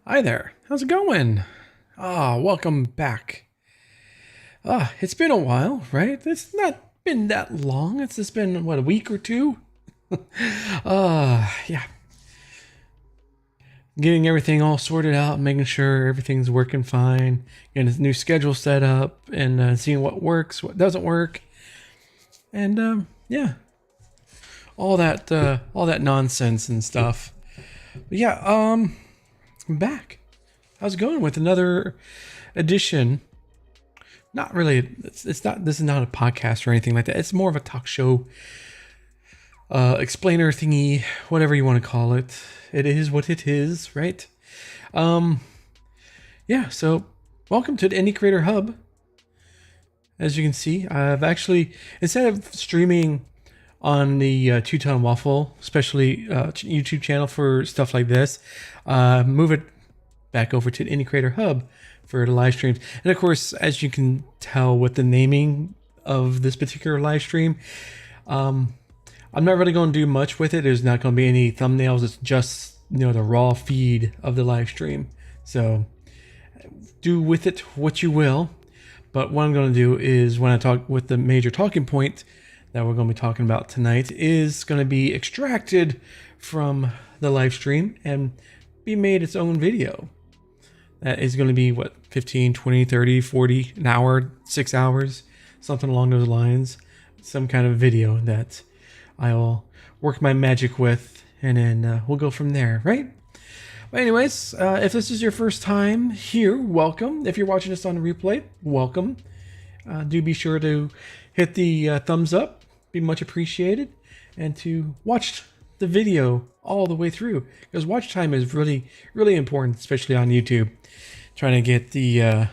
Hi there. How's it going? Welcome back. It's been a while, right? It's not been that long. It's just been, what, a week or two? Yeah. Getting everything all sorted out, making sure everything's working fine, getting a new schedule set up, and seeing what works, what doesn't work. And, yeah. All that nonsense and stuff. But yeah, I'm back. How's it going with another edition? Not really. It's not. This is not a podcast or anything like that. It's more of a talk show explainer thingy, whatever you want to call it. It is what it is, right? Yeah, so welcome to the Indie Creator Hub. As you can see, I've actually, instead of streaming on the Two Ton Waffle, especially YouTube channel for stuff like this, move it back over to the Indie Creator Hub for the live streams. And of course, as you can tell with the naming of this particular live stream, I'm not really going to do much with it. There's not going to be any thumbnails. It's just, the raw feed of the live stream. So do with it what you will. But what I'm going to do is, when I talk with the major talking point that we're going to be talking about tonight, is going to be extracted from the live stream and be made its own video. That is going to be, 15, 20, 30, 40, an hour, 6 hours, something along those lines. Some kind of video that I'll work my magic with, and then we'll go from there, right? But anyways, if this is your first time here, welcome. If you're watching this on the replay, welcome. Do be sure to hit the thumbs up, be much appreciated, and to watch the video all the way through, because watch time is really, really important, especially on YouTube. Trying to get the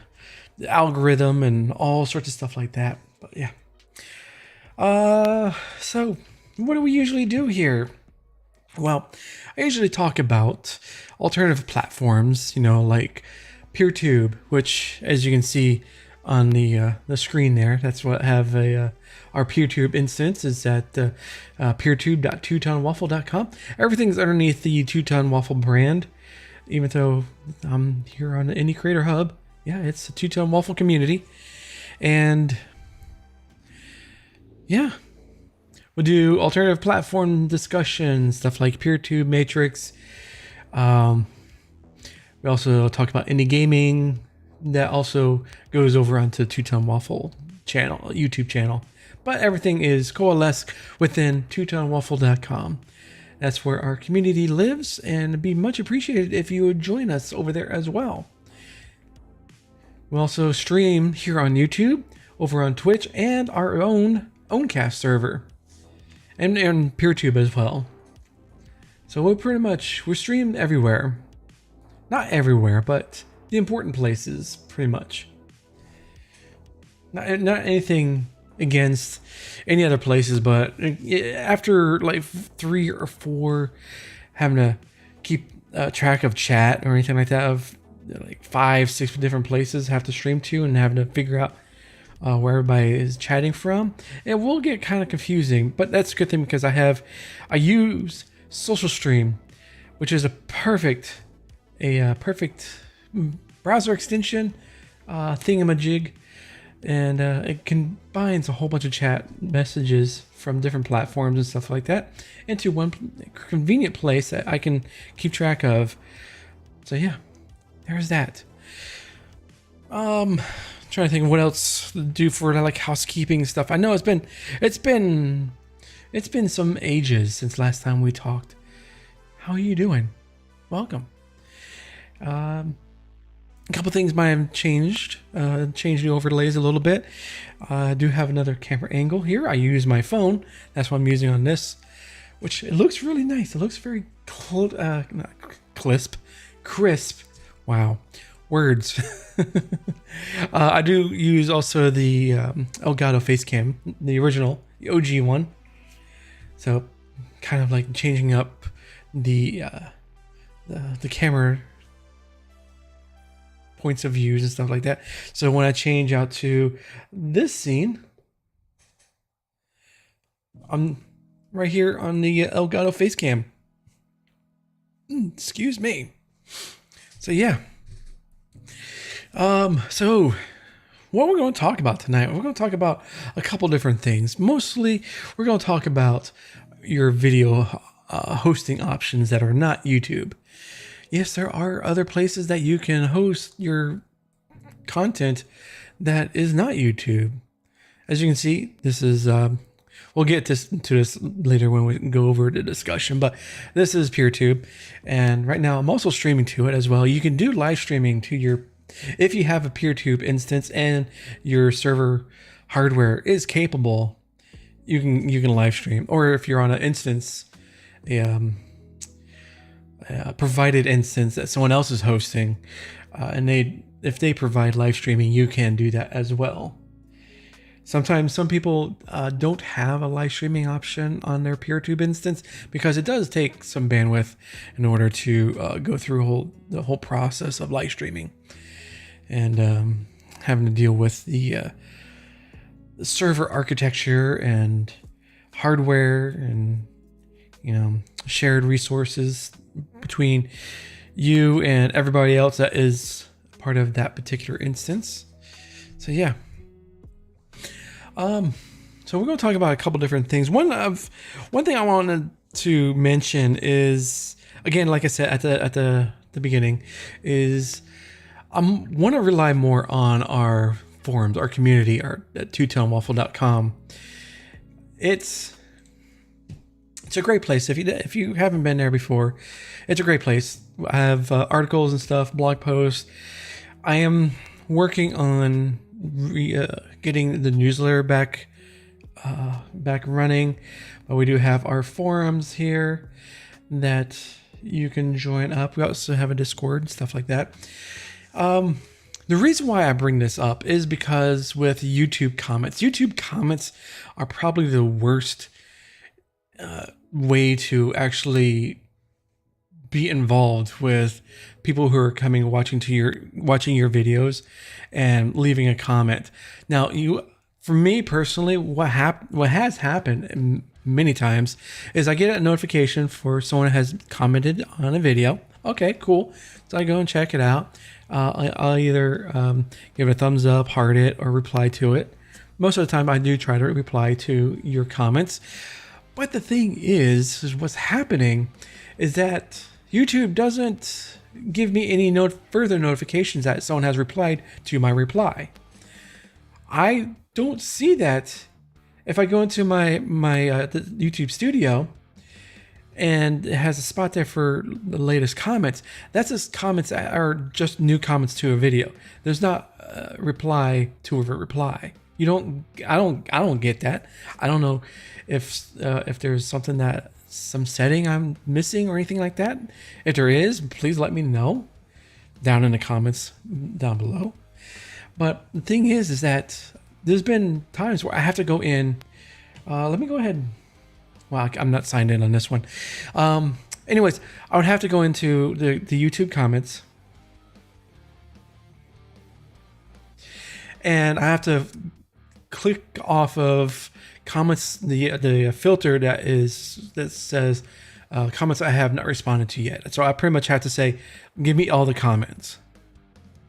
algorithm and all sorts of stuff like that. But yeah. So what do we usually do here? Well, I usually talk about alternative platforms, like PeerTube, which, as you can see on the screen there, that's what have our PeerTube instance is at peertube.twotonwaffle.com. Everything's underneath the Two Ton Waffle brand, even though I'm here on the Indie Creator Hub. Yeah, it's a Two Ton Waffle community, and yeah. We do alternative platform discussion, stuff like PeerTube, Matrix. We also talk about indie gaming. That also goes over onto Two Ton Waffle channel, YouTube channel. But everything is coalesced within twotonwaffle.com. That's where our community lives, and it'd be much appreciated if you would join us over there as well. We also stream here on YouTube, over on Twitch, and our own Owncast server. And PeerTube as well. So we're streamed everywhere. Not everywhere, but the important places, pretty much. Not anything against any other places, but after like 3 or 4 having to keep track of chat or anything like that, of like 5, 6 different places have to stream to, and having to figure out where everybody is chatting from, it will get kind of confusing. But that's a good thing, because I use Social Stream, which is a perfect browser extension thingamajig, and it combines a whole bunch of chat messages from different platforms and stuff like that into one convenient place that I can keep track of. So yeah, there's that. Trying to think of what else to do for like housekeeping stuff. I know it's been some ages since last time we talked. How are you doing? Welcome. A couple things might have changed. Changed the overlays a little bit. I do have another camera angle here. I use my phone. That's what I'm using on this, which it looks really nice. It looks very crisp. Wow. Words. I do use also the Elgato Facecam, the original, the OG one. So kind of like changing up the camera points of views and stuff like that. So when I change out to this scene, I'm right here on the Elgato Facecam. Excuse me. So yeah. So what we're going to talk about tonight, we're going to talk about a couple different things. Mostly, we're going to talk about your video hosting options that are not YouTube. Yes, there are other places that you can host your content that is not YouTube. As you can see, this is, we'll get to this later when we go over the discussion, but this is PeerTube. And right now I'm also streaming to it as well. You can do live streaming to your, if you have a PeerTube instance and your server hardware is capable, you can live stream, or if you're on an instance, a provided instance that someone else is hosting, and if they provide live streaming, you can do that as well. Sometimes some people don't have a live streaming option on their PeerTube instance because it does take some bandwidth in order to go through the whole process of live streaming, and having to deal with the server architecture and hardware and shared resources between you and everybody else that is part of that particular instance. So yeah. So we're going to talk about a couple different things. One thing I wanted to mention is, again, like I said at the beginning, is I want to rely more on our forums, our community, at twotonewaffle.com. It's a great place. If you haven't been there before, it's a great place. I have articles and stuff, blog posts. I am working on getting the newsletter back running, but we do have our forums here that you can join up. We also have a Discord and stuff like that. The reason why I bring this up is because with YouTube comments are probably the worst way to actually be involved with people who are watching your videos and leaving a comment. Now, for me personally, what has happened many times is I get a notification for someone has commented on a video. Okay, cool. So I go and check it out. I'll either give it a thumbs up, heart it, or reply to it. Most of the time I do try to reply to your comments. But the thing is what's happening is that YouTube doesn't give me any further notifications that someone has replied to my reply. I don't see that if I go into my the YouTube studio and it has a spot there for the latest comments. That's just comments that are just new comments to a video. There's not a reply to a reply. I don't get that. I don't know if there's some setting I'm missing or anything like that. If there is, please let me know down in the comments down below. But the thing is that there's been times where I have to go in. Let me go ahead. Well, I'm not signed in on this one. Anyways, I would have to go into the YouTube comments, and I have to click off of comments, the filter that says comments I have not responded to yet. So I pretty much have to say, give me all the comments.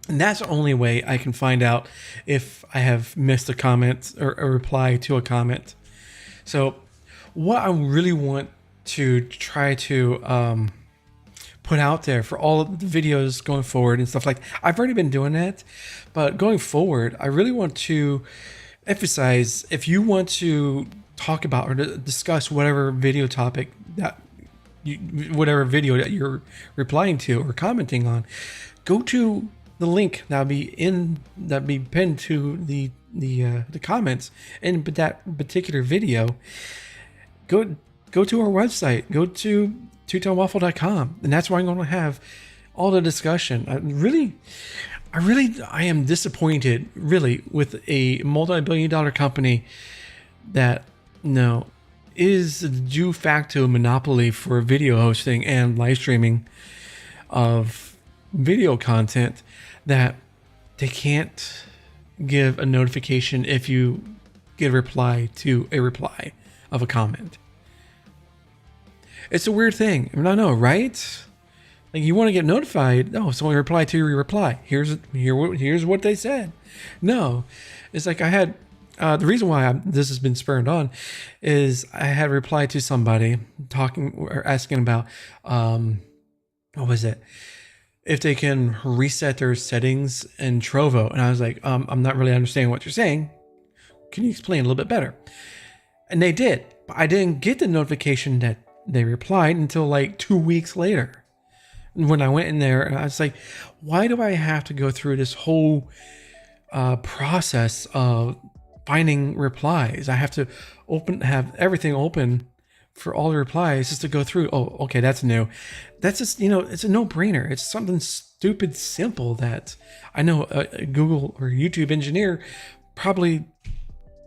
And that's the only way I can find out if I have missed a comment or a reply to a comment. So what I really want to try to put out there for all of the videos going forward and stuff like, I've already been doing that, but going forward, I really want to emphasize, if you want to talk about or discuss whatever video topic whatever video that you're replying to or commenting on, go to the link that'll be pinned to the comments in that particular video. Go to our website, go to twotonewaffle.com, and that's where I'm going to have all the discussion. I am disappointed, really, with a multi-billion-dollar company that is a de facto monopoly for video hosting and live streaming of video content, that they can't give a notification if you get a reply to a reply of a comment. It's a weird thing. I know, right? Like, you want to get notified. Oh, someone replied to your reply. Here's what they said. No, it's like I had the reason why this has been spurred on is I had replied to somebody talking or asking about what was it? If they can reset their settings in Trovo, and I was like, I'm not really understanding what you're saying. Can you explain a little bit better? And they did, but I didn't get the notification that they replied until like 2 weeks later. When I went in there, and I was like, why do I have to go through this whole process of finding replies. I have to have everything open for all the replies just to go through. Oh, okay, that's new. That's just, it's a no-brainer. It's something stupid simple that I know a Google or YouTube engineer probably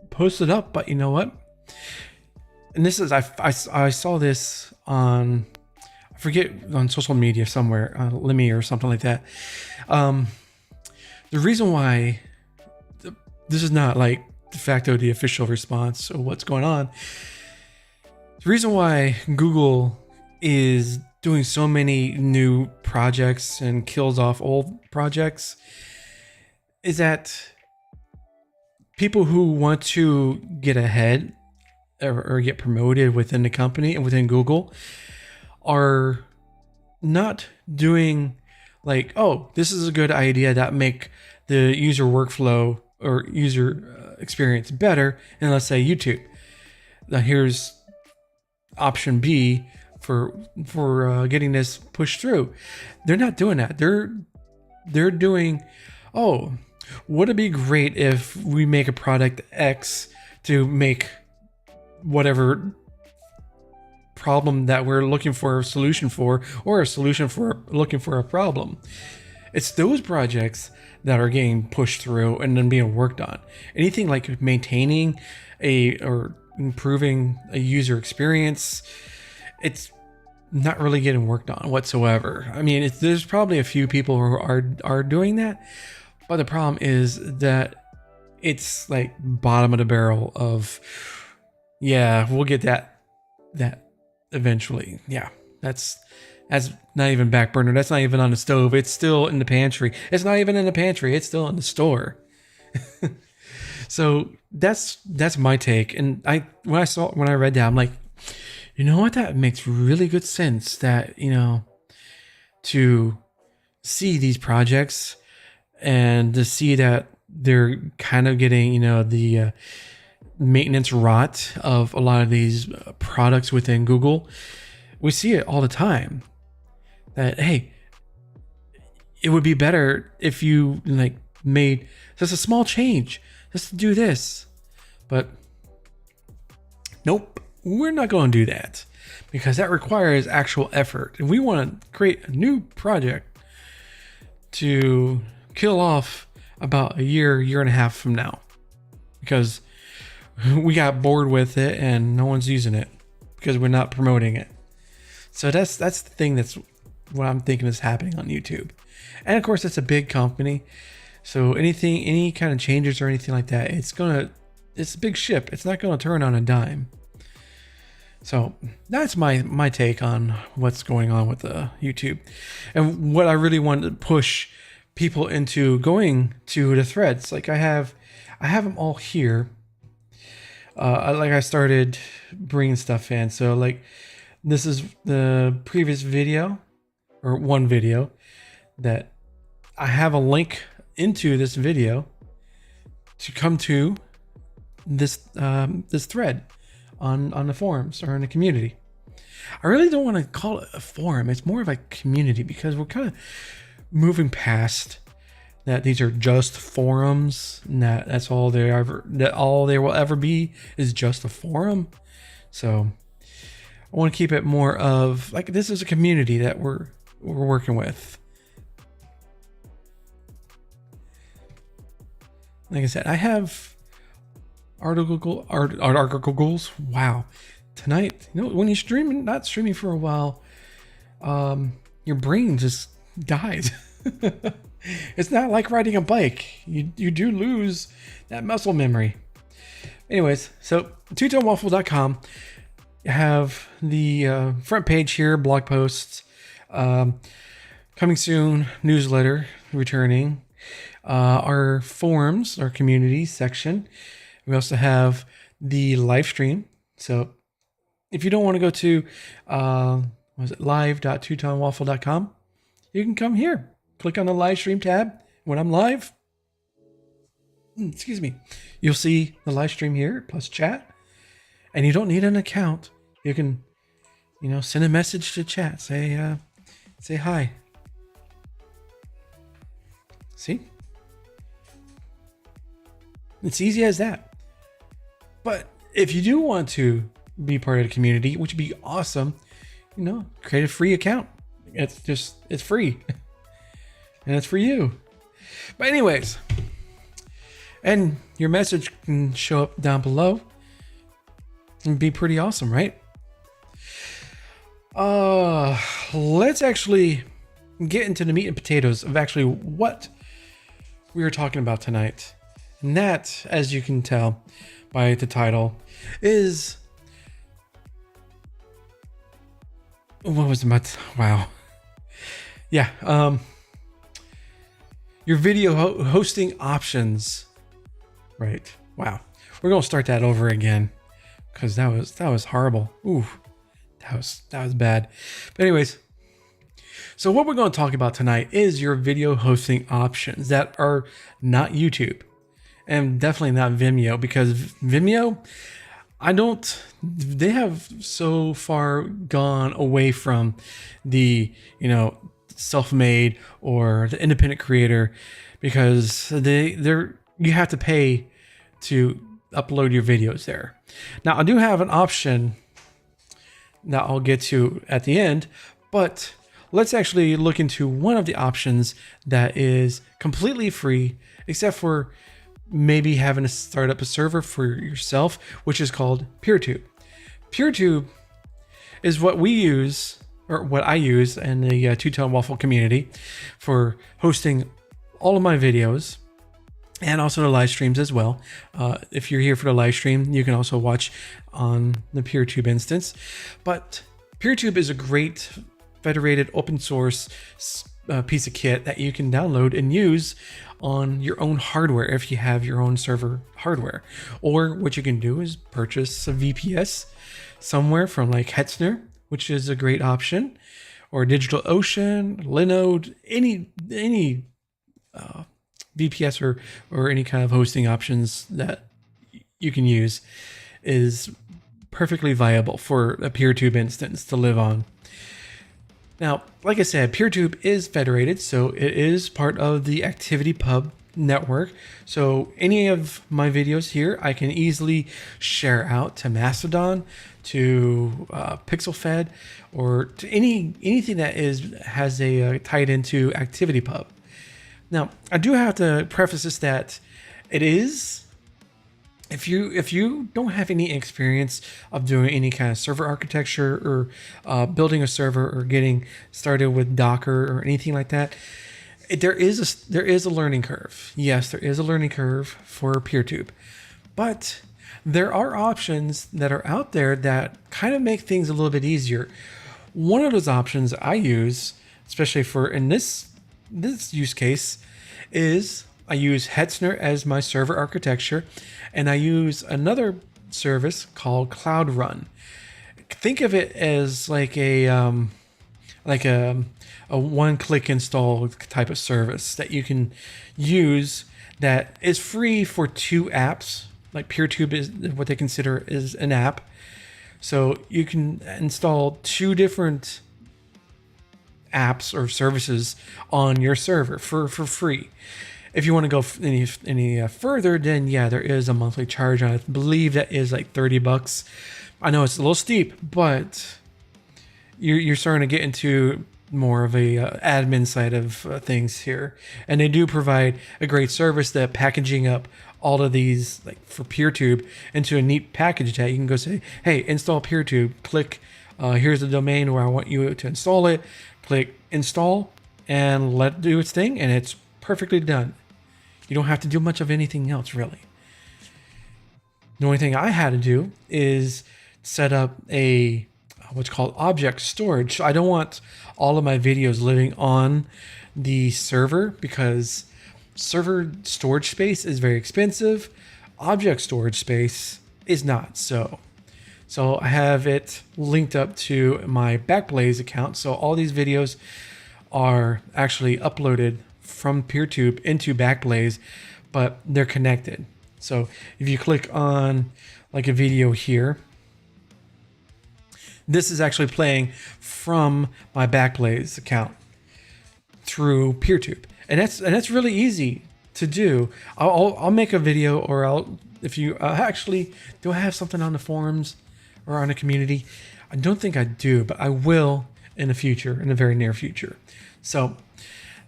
posted up, but you know what? And this is, I saw this on, I forget, on social media somewhere, Lemmy or something like that. The reason why this is not like de facto the official response of what's going on. The reason why Google is doing so many new projects and kills off old projects is that people who want to get ahead or get promoted within the company and within Google are not doing like, oh, this is a good idea that make the user workflow or user experience better. And let's say YouTube. Now here's option B for getting this pushed through. They're not doing that. They're doing, oh, would it be great if we make a product X to make whatever problem that we're looking for a solution for, or a solution for looking for a problem. It's those projects that are getting pushed through and then being worked on. Anything like maintaining or improving a user experience, it's not really getting worked on whatsoever. I mean, there's probably a few people who are doing that, but the problem is that it's like bottom of the barrel of, yeah, we'll get that eventually. Yeah, that's not even back burner. That's not even on the stove. It's still in the pantry. It's not even in the pantry. It's still in the store. So that's my take. And when I read that, I'm like, you know what? That makes really good sense. That, to see these projects and to see that they're kind of getting, the maintenance rot of a lot of these products within Google. We see it all the time. That, hey, it would be better if you made just a small change just to do this. But nope, we're not going to do that because that requires actual effort. And we want to create a new project to kill off about a year and a half from now because we got bored with it and no one's using it because we're not promoting it. So that's the thing. That's what I'm thinking is happening on YouTube. And of course, it's a big company. So any kind of changes or anything like that, it's a big ship. It's not going to turn on a dime. So that's my take on what's going on with YouTube. And what I really wanted to push people into going to the threads. Like I have them all here. I started bringing stuff in. So like this is the previous video or one video that I have a link into this video to come to this thread on the forums or in the community. I really don't want to call it a forum. It's more of a community because we're kind of moving past that these are just forums, and that's all there will ever be is just a forum. So I want to keep it more of like this is a community that we're working with. Like I said, I have articles. Wow. Tonight, when you're not streaming for a while, your brain just dies. It's not like riding a bike. You do lose that muscle memory. Anyways, so twotonewaffle.com. You have the front page here, blog posts, coming soon, newsletter returning, our forums, our community section. We also have the live stream. So if you don't want to go to live.twotonewaffle.com, you can come here. Click on the live stream tab. When I'm live, you'll see the live stream here plus chat. And you don't need an account. You can, send a message to chat. Say hi. See? It's easy as that. But if you do want to be part of the community, which would be awesome, create a free account. It's free. And it's for you. But anyways, and your message can show up down below and be pretty awesome, right? Let's actually get into the meat and potatoes of actually what we are talking about tonight. And that, as you can tell by the title, is what was my wow. Yeah, your video hosting options. Right. Wow. We're gonna start that over again because that was horrible. Ooh, that was bad. But anyways, so what we're going to talk about tonight is your video hosting options that are not YouTube and definitely not Vimeo, because Vimeo, they have so far gone away from the, self-made or the independent creator, because you have to pay to upload your videos there. Now I do have an option that I'll get to at the end, but let's actually look into one of the options that is completely free, except for maybe having to start up a server for yourself, which is called PeerTube. PeerTube is what we use, or what I use in the Two-Tone Waffle community for hosting all of my videos and also the live streams as well. If you're here for the live stream, you can also watch on the PeerTube instance. But PeerTube is a great federated open source piece of kit that you can download and use on your own hardware if you have your own server hardware. Or what you can do is purchase a VPS somewhere from like Hetzner, which is a great option, or DigitalOcean, Linode, any VPS or any kind of hosting options that you can use is perfectly viable for a PeerTube instance to live on. Now, like I said, PeerTube is federated, so it is part of the ActivityPub network. So any of my videos here, I can easily share out to Mastodon, to PixelFed, or to anything that has a tied into ActivityPub. Now, I do have to preface this that it is, if you don't have any experience of doing any kind of server architecture or building a server or getting started with Docker or anything like that, there is a learning curve. Yes, there is a learning curve for PeerTube, but there are options that are out there that kind of make things a little bit easier. One of those options I use, especially for in this use case, is I use Hetzner as my server architecture, and I use another service called Cloud Run. Think of it as like a one-click install type of service that you can use that is free for two apps. Like PeerTube is what they consider is an app. So you can install two different apps or services on your server for free. If you want to go any further, then yeah, there is a monthly charge. I believe that is like $30. I know it's a little steep, but you're starting to get into more of a admin side of things here, and they do provide a great service that packaging up all of these, like for PeerTube, into a neat package that you can go say, hey, install PeerTube, click here's the domain where I want you to install it, click install and let it do its thing, and it's perfectly done. You don't have to do much of anything else, really. The only thing I had to do is set up a what's called object storage. So I don't want all of my videos living on the server because server storage space is very expensive. Object storage space is not so. So I have it linked up to my Backblaze account. So all these videos are actually uploaded from PeerTube into Backblaze, but they're connected. So if you click on like a video here, this is actually playing from my Backblaze account through PeerTube. And that's really easy to do, I'll make a video, or I'll, if you actually, do I have something on the forums or on a community? I don't think I do, but I will in the future, in the very near future. So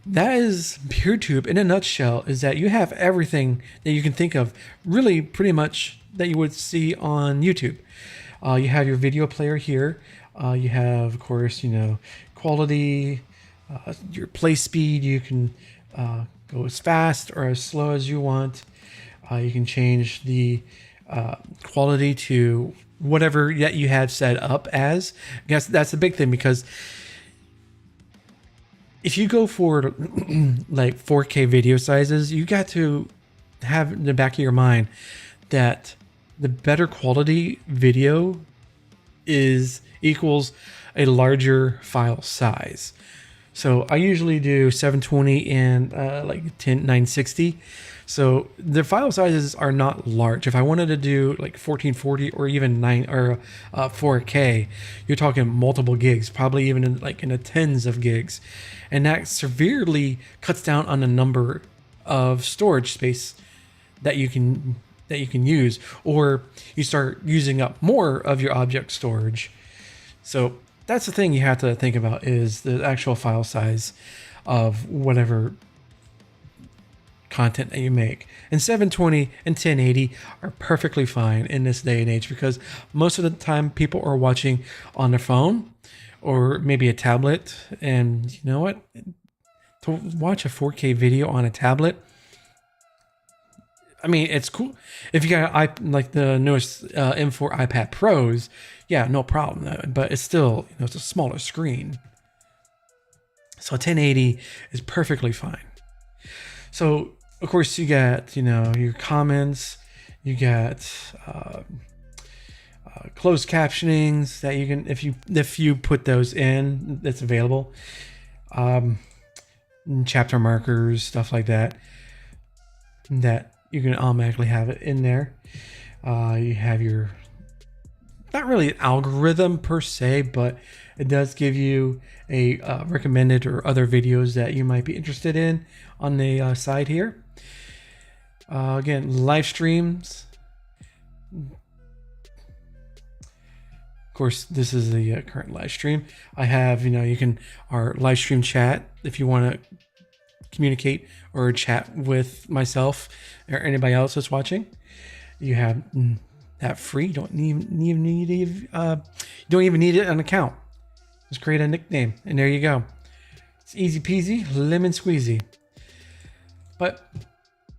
that is PeerTube in a nutshell, is that you have everything that you can think of, really pretty much that you would see on YouTube. You have your video player here. You have, of course, quality, your play speed. You can go as fast or as slow as you want. You can change the quality to whatever that you have set up as. I guess that's the big thing, because if you go for like 4K video sizes, you got to have in the back of your mind that the better quality video equals a larger file size. So I usually do 720 and like 960. So the file sizes are not large. If I wanted to do like 1440 or even 4K, you're talking multiple gigs, probably even in the tens of gigs, and that severely cuts down on the number of storage space that you can use, or you start using up more of your object storage. So that's the thing you have to think about, is the actual file size of whatever content that you make. And 720 and 1080 are perfectly fine in this day and age, because most of the time people are watching on their phone or maybe a tablet. And you know what? To watch a 4K video on a tablet, I mean, it's cool. If you got like the newest M4 iPad Pros, yeah, no problem. But it's still, it's a smaller screen. So 1080 is perfectly fine. So of course you got, your comments, you got closed captionings that you can, if you put those in, that's available. Chapter markers, stuff like that you can automatically have it in there. You have your, not really an algorithm per se, but it does give you a recommended or other videos that you might be interested in on the side here. Again, live streams. Of course, this is the current live stream. I have, our live stream chat if you want to communicate or chat with myself or anybody else that's watching. You have that free. You don't even need an account. Just create a nickname and there you go. It's easy peasy, lemon squeezy. But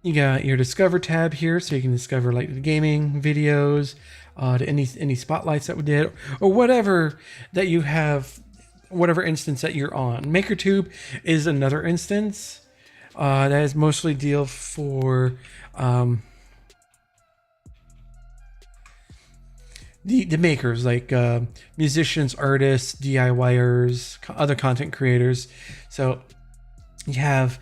you got your Discover tab here, so you can discover like the gaming videos, any spotlights that we did, or whatever that you have, whatever instance that you're on. MakerTube is another instance that is mostly deal for the makers, like musicians, artists, DIYers, other content creators. So you have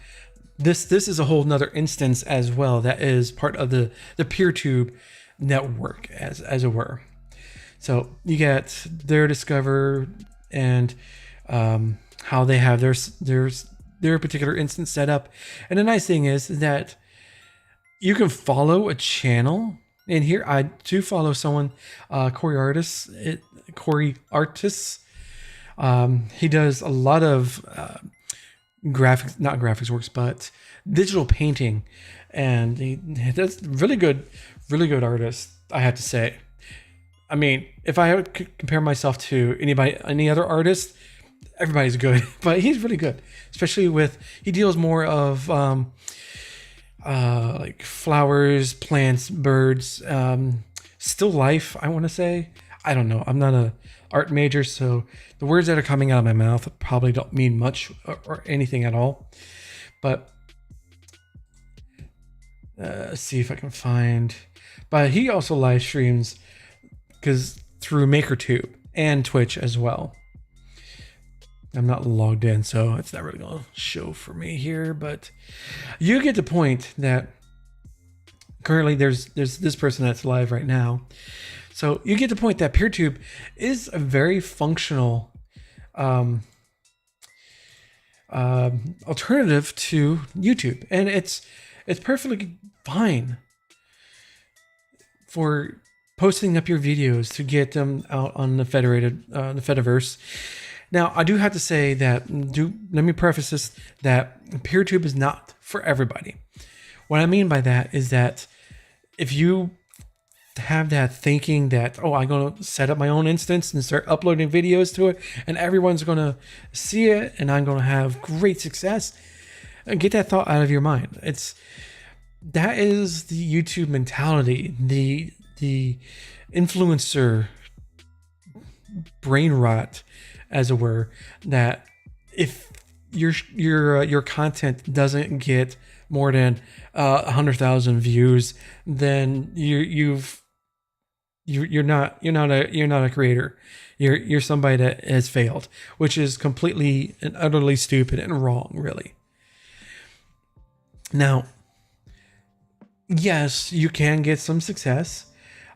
this is a whole nother instance as well that is part of the PeerTube network, as it were. So you get their Discover and how they have their particular instance set up. And the nice thing is that you can follow a channel. And here I do follow someone, Corey Artis. He does a lot of not graphics works, but digital painting, and he does really good artist, I have to say. I mean, if I would compare myself to any other artist, everybody's good, but he's really good, especially he deals more of like flowers, plants, birds, still life, I want to say. I don't know. I'm not a art major, so the words that are coming out of my mouth probably don't mean much or anything at all. But let's see if I can find. But he also live streams through MakerTube and Twitch as well. I'm not logged in, so it's not really going to show for me here, but you get the point that currently there's this person that's live right now. So you get the point that PeerTube is a very functional alternative to YouTube, and it's It's perfectly fine for posting up your videos to get them out on the the Fediverse. Now, I do have to say that, let me preface this, that PeerTube is not for everybody. What I mean by that is that if you have that thinking that, oh, I'm going to set up my own instance and start uploading videos to it, and everyone's going to see it, and I'm going to have great success, get that thought out of your mind. That is the YouTube mentality, the influencer brain rot, as it were, that if your content doesn't get more than 100,000 views, then you're not a creator. You're somebody that has failed, which is completely and utterly stupid and wrong, really. Now, yes, you can get some success.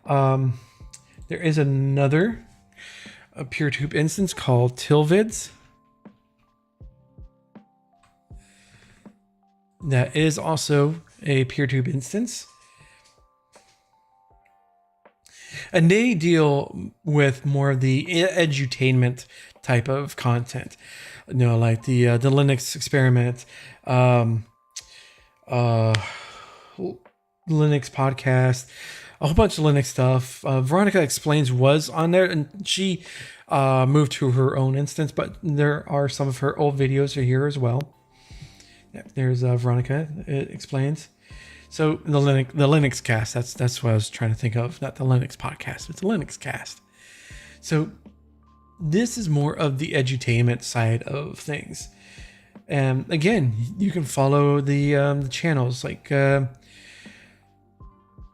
There is another PeerTube instance called Tilvids that is also a PeerTube instance, and they deal with more of the edutainment type of content, like the Linux experiment, Linux podcast, a whole bunch of Linux stuff. Veronica Explains was on there, and she moved to her own instance, but there are some of her old videos are here as well. There's Veronica Explains. So the Linux cast, that's what I was trying to think of, not the Linux podcast, it's the Linux cast. So this is more of the edutainment side of things. And again, you can follow the channels like the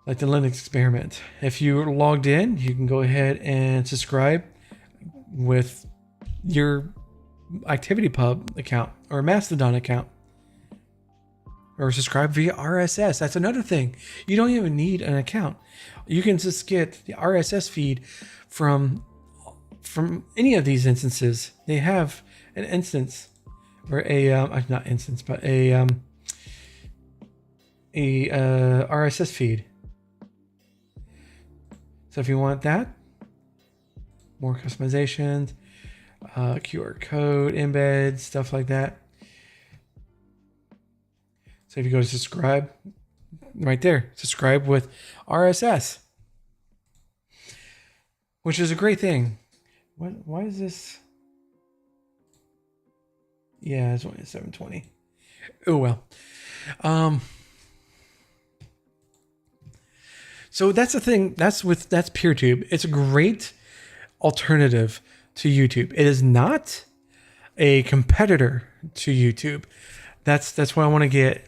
Linux Experiment. If you're logged in, you can go ahead and subscribe with your ActivityPub account or Mastodon account, or subscribe via RSS. That's another thing. You don't even need an account. You can just get the RSS feed from any of these instances. They have an instance, or not instance, but a RSS feed. So if you want that, more customizations, QR code, embeds, stuff like that. So if you go to subscribe, right there, subscribe with RSS, which is a great thing. Why is this? Yeah, it's only 720. Oh well. So that's the thing. That's PeerTube. It's a great alternative to YouTube. It is not a competitor to YouTube. That's what I want to get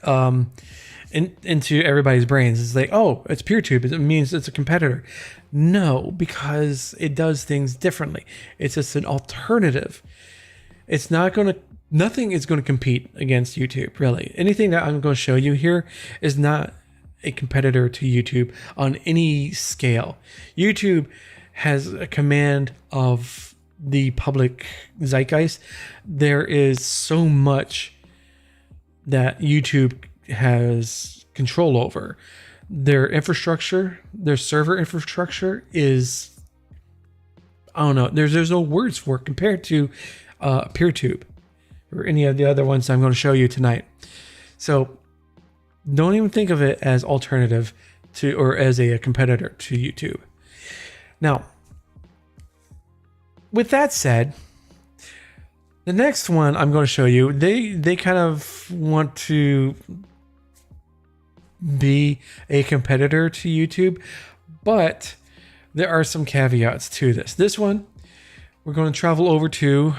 into everybody's brains. It's like, oh, it's PeerTube. It means it's a competitor. No, because it does things differently. It's just an alternative. It's not going to. Nothing is going to compete against YouTube, really. Anything that I'm going to show you here is not a competitor to YouTube on any scale. YouTube has a command of the public zeitgeist. There is so much that YouTube has control over. Their infrastructure, their server infrastructure is, I don't know, there's no words for it compared to PeerTube or any of the other ones I'm going to show you tonight. So don't even think of it as alternative to, or as a competitor to YouTube. Now, with that said, the next one I'm going to show you, they kind of want to be a competitor to YouTube, but there are some caveats to this. This one, we're going to travel over to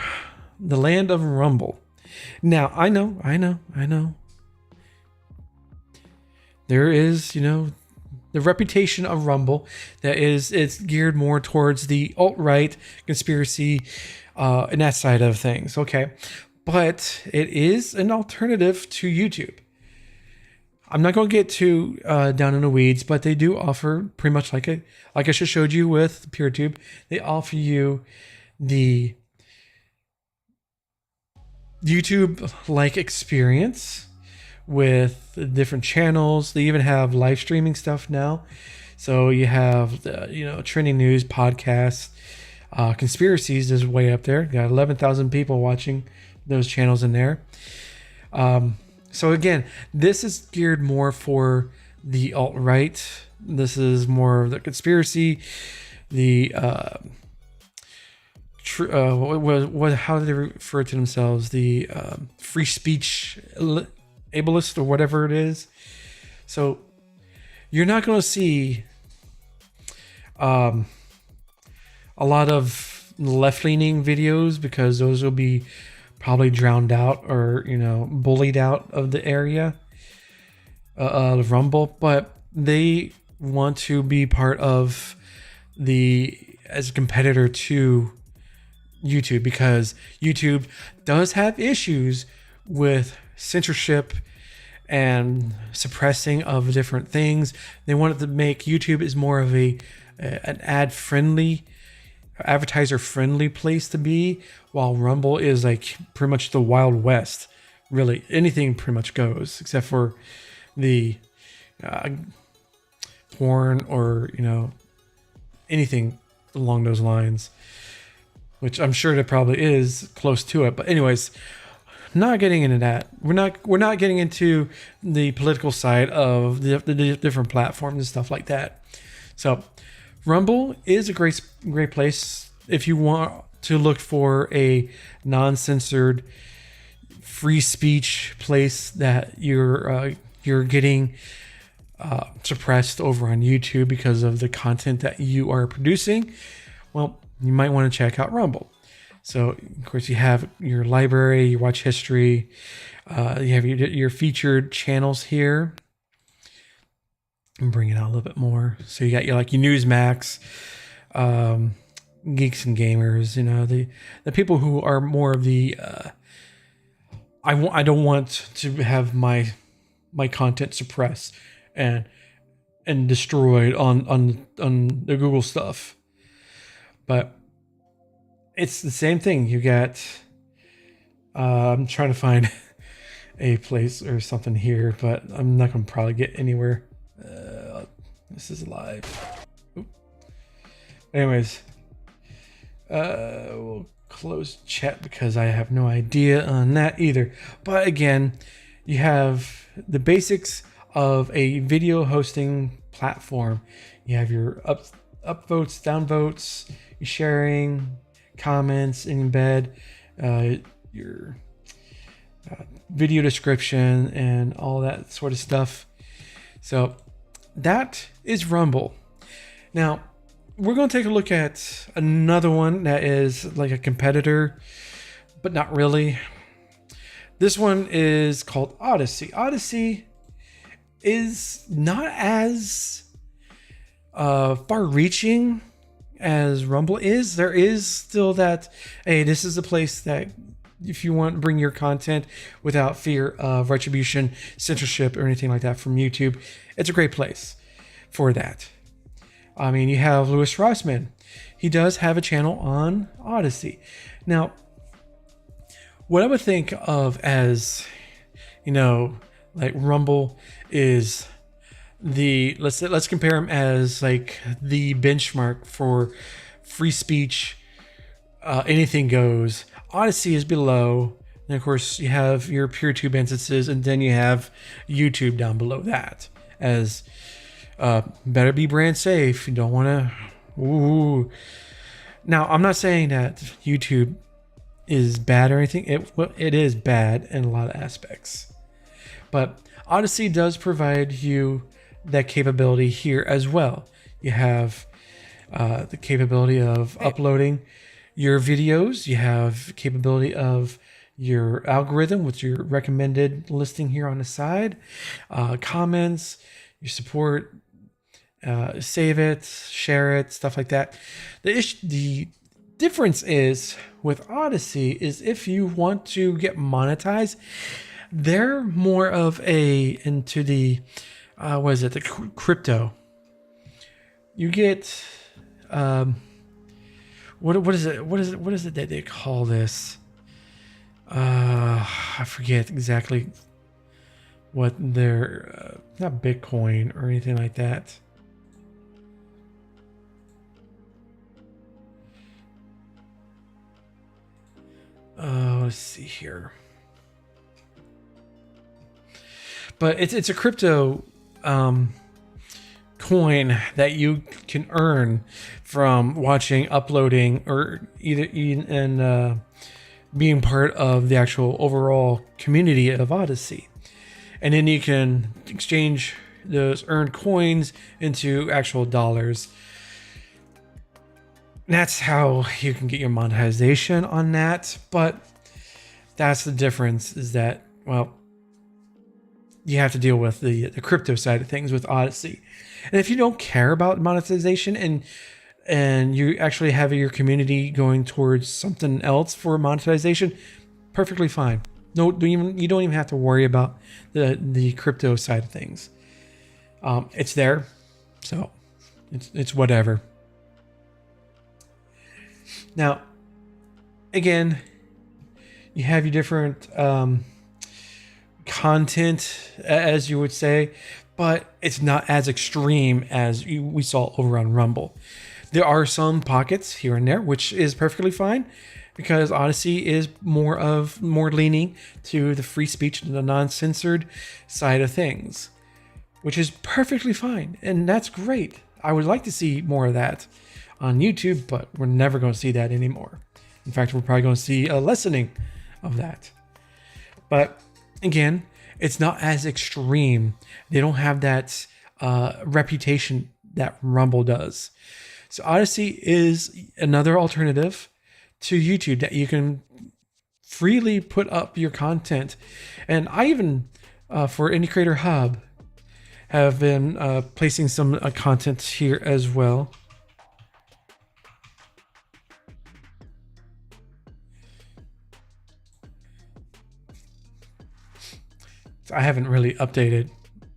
the land of Rumble. Now, I know. There is, the reputation of Rumble that it's geared more towards the alt-right conspiracy and that side of things. Okay. But it is an alternative to YouTube. I'm not going to get too down in the weeds, but they do offer pretty much like I just showed you with PeerTube. They offer you the YouTube-like experience with the different channels. They even have live streaming stuff now. So you have the, trending news, podcasts, conspiracies is way up there. Got 11,000 people watching those channels in there. So again, this is geared more for the alt-right. This is more of the conspiracy, the how do they refer to themselves? The free speech ableist or whatever it is. So you're not going to see a lot of left-leaning videos, because those will be probably drowned out or bullied out of the area of Rumble. But they want to be part of as a competitor to YouTube, because YouTube does have issues with censorship and suppressing of different things. They wanted to make YouTube is more of an advertiser friendly place to be, while Rumble is like pretty much the Wild West. Really, anything pretty much goes, except for the porn or anything along those lines, which I'm sure there probably is close to it. But anyways, not getting into that. We're not getting into the political side of the different platforms and stuff like that. So Rumble is a great place if you want to look for a non-censored free speech place that you're getting suppressed over on YouTube because of the content that you are producing. Well, you might want to check out Rumble. So, of course, you have your library, you watch history, you have your featured channels here. And bring it out a little bit more. So you got your Newsmax, Geeks and Gamers, the people who are more of the I don't want to have my content suppressed and destroyed on the Google stuff. But it's the same thing. You got I'm trying to find a place or something here, but I'm not going to probably get anywhere. This is live. Oop. Anyways, we'll close chat because I have no idea on that either. But again, you have the basics of a video hosting platform. You have your up votes, down votes, your sharing, comments, embed, your video description, and all that sort of stuff. So that is Rumble. Now, we're going to take a look at another one that is like a competitor, but not really. This one is called Odysee. Odysee is not as far-reaching as Rumble is. There is still that, hey, this is a place that if you want to bring your content without fear of retribution, censorship, or anything like that from YouTube, it's a great place for that. I mean, you have Louis Rossmann. He does have a channel on Odysee. Now, what I would think of as, like Rumble is let's compare him as like the benchmark for free speech, anything goes. Odysee is below, and of course you have your PeerTube instances, and then you have YouTube down below that as better be brand safe. You don't want to. Ooh. Now, I'm not saying that YouTube is bad or anything. It is bad in a lot of aspects, but Odysee does provide you that capability here as well. You have the capability of uploading your videos. You have capability of your algorithm with your recommended listing here on the side, comments, your support, save it, share it, stuff like that. The difference is with Odysee is if you want to get monetized, they're more of into the the crypto. You get what is it that they call this? I forget exactly what their not Bitcoin or anything like that. Let's see here. But it's a crypto coin that you can earn from watching, uploading, or being part of the actual overall community of Odyssey. And then you can exchange those earned coins into actual dollars. That's how you can get your monetization on that. But that's the difference, is that, well, you have to deal with the crypto side of things with Odyssey. And if you don't care about monetization and you actually have your community going towards something else for monetization, perfectly fine. No, you don't even have to worry about the crypto side of things. It's there, so it's whatever. Now, again, you have your different content, as you would say, but it's not as extreme as we saw over on Rumble. There are some pockets here and there, which is perfectly fine, because Odyssey is more leaning to the free speech and the non-censored side of things, which is perfectly fine, and that's great. I would like to see more of that on YouTube, but we're never going to see that anymore. In fact, we're probably going to see a lessening of that. But again, it's not as extreme. They don't have that reputation that Rumble does. So Odyssey is another alternative to YouTube that you can freely put up your content. And I even, for Indie Creator Hub, have been placing some content here as well. I haven't really uploaded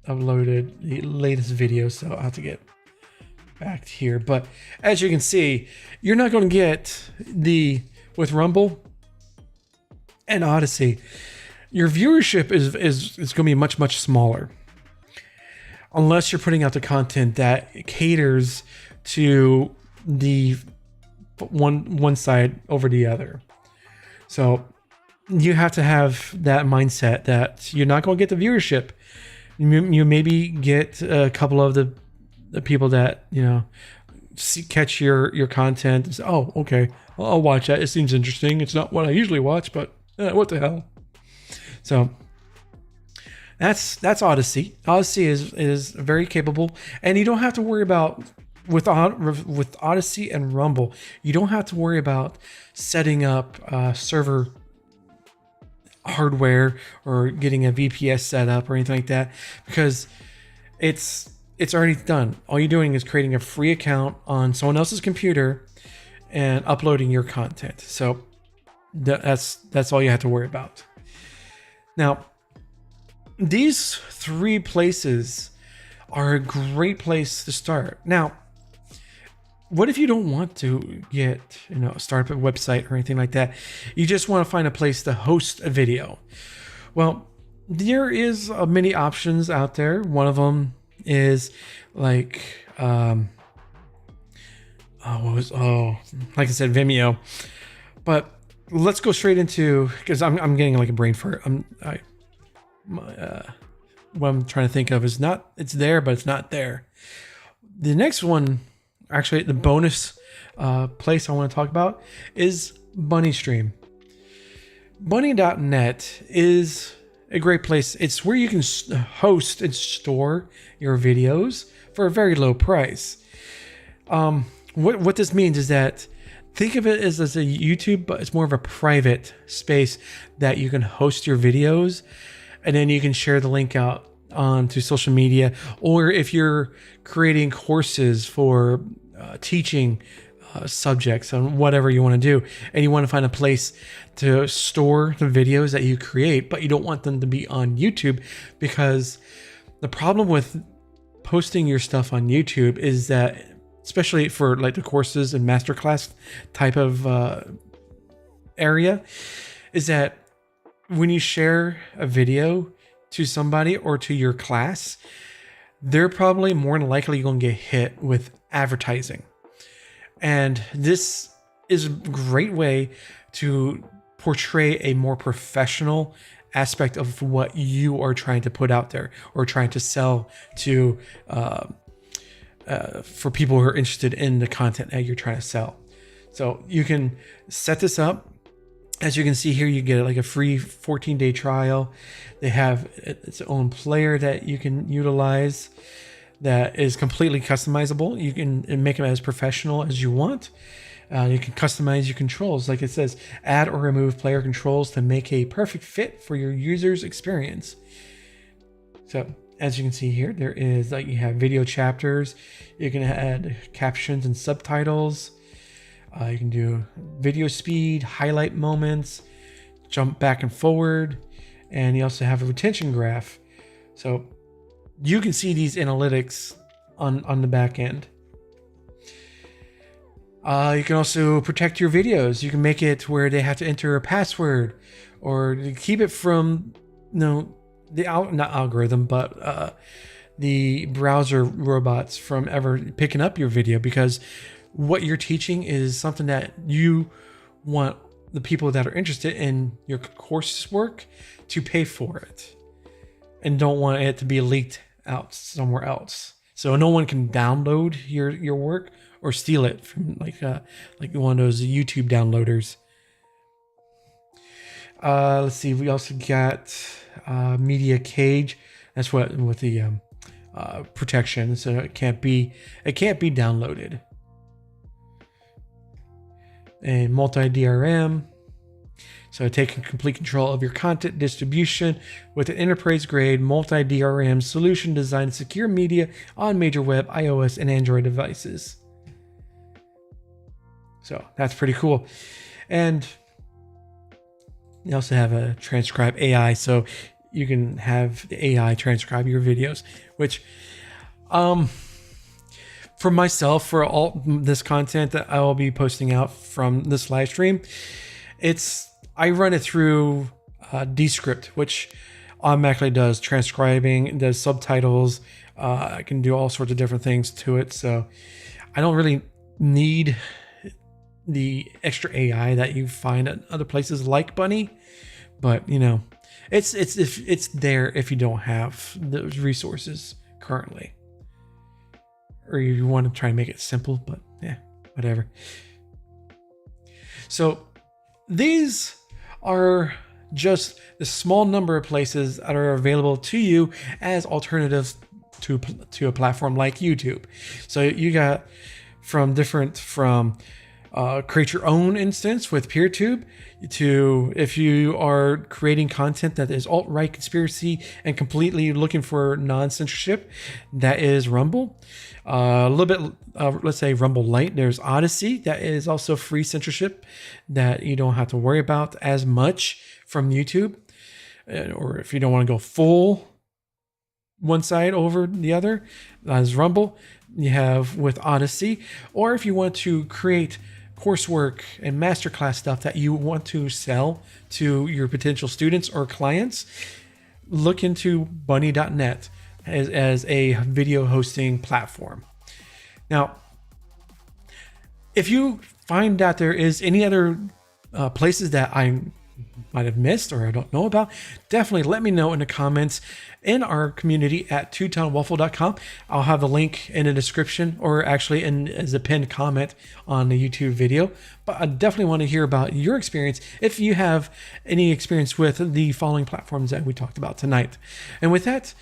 the latest video, so I'll have to get back here. But as you can see, you're not going to get with Rumble and Odyssey, your viewership is going to be much smaller, unless you're putting out the content that caters to the one side over the other. So you have to have that mindset that you're not going to get the viewership. You maybe get a couple of the people that, catch your content and say, oh, okay, I'll watch that. It seems interesting. It's not what I usually watch, but what the hell? So that's Odyssey. Odyssey is very capable, and you don't have to worry about with Odyssey and Rumble. You don't have to worry about setting up server hardware or getting a VPS set up or anything like that, because it's already done. All you're doing is creating a free account on someone else's computer and uploading your content. So that's all you have to worry about. Now, these three places are a great place to start. Now, what if you don't want to start up a website or anything like that? You just want to find a place to host a video. Well, there is many options out there. One of them is like, like I said, Vimeo. But let's go straight into, because I'm getting like a brain fart. What I'm trying to think of is it's there, but it's not there. The next one, actually, the bonus place I want to talk about is BunnyStream. Bunny.net is a great place. It's where you can host and store your videos for a very low price. What this means is that, think of it as a YouTube, but it's more of a private space that you can host your videos, and then you can share the link out onto social media. Or if you're creating courses for teaching subjects on whatever you want to do, and you want to find a place to store the videos that you create, but you don't want them to be on YouTube, because the problem with posting your stuff on YouTube is that, especially for like the courses and masterclass type of area, is that when you share a video to somebody or to your class, they're probably more than likely going to get hit with advertising. And this is a great way to portray a more professional aspect of what you are trying to put out there or trying to sell to for people who are interested in the content that you're trying to sell. So you can set this up. As you can see here, you get like a free 14-day trial. They have its own player that you can utilize that is completely customizable. You can make them as professional as you want. You can customize your controls. Like it says, add or remove player controls to make a perfect fit for your user's experience. So as you can see here, there is like you have video chapters. You can add captions and subtitles. You can do video speed, highlight moments, jump back and forward, and you also have a retention graph. So you can see these analytics on the back end. You can also protect your videos. You can make it where they have to enter a password, or keep it from, not algorithm, but the browser robots from ever picking up your video, because what you're teaching is something that you want the people that are interested in your coursework to pay for it, and don't want it to be leaked out somewhere else. So no one can download your work or steal it from like one of those YouTube downloaders. Let's see. We also got media cage. That's what with the protection, so it can't be downloaded. And multi-DRM, so taking complete control of your content distribution with an enterprise-grade multi-DRM solution designed to secure media on major web, iOS, and Android devices. So that's pretty cool. And you also have a transcribe AI, so you can have the AI transcribe your videos, which for myself, for all this content that I will be posting out from this live stream, I run it through Descript, which automatically does transcribing, does subtitles. I can do all sorts of different things to it, so I don't really need the extra AI that you find at other places like Bunny. But it's there if you don't have those resources currently, or you want to try and make it simple, but yeah, whatever. So these are just the small number of places that are available to you as alternatives to a platform like YouTube. So you got from create your own instance with PeerTube, to if you are creating content that is alt-right conspiracy and completely looking for non-censorship, that is Rumble. A little bit, let's say Rumble Lite. There's Odyssey, that is also free censorship that you don't have to worry about as much from YouTube. Or if you don't want to go full one side over the other, as Rumble, you have with Odyssey. Or if you want to create coursework and masterclass stuff that you want to sell to your potential students or clients, look into bunny.net as a video hosting platform. Now, if you find that there is any other places that I might have missed or I don't know about, definitely let me know in the comments in our community at twotownwaffle.com. I'll have the link in the description, or actually as a pinned comment on the YouTube video. But I definitely want to hear about your experience if you have any experience with the following platforms that we talked about tonight. And with that,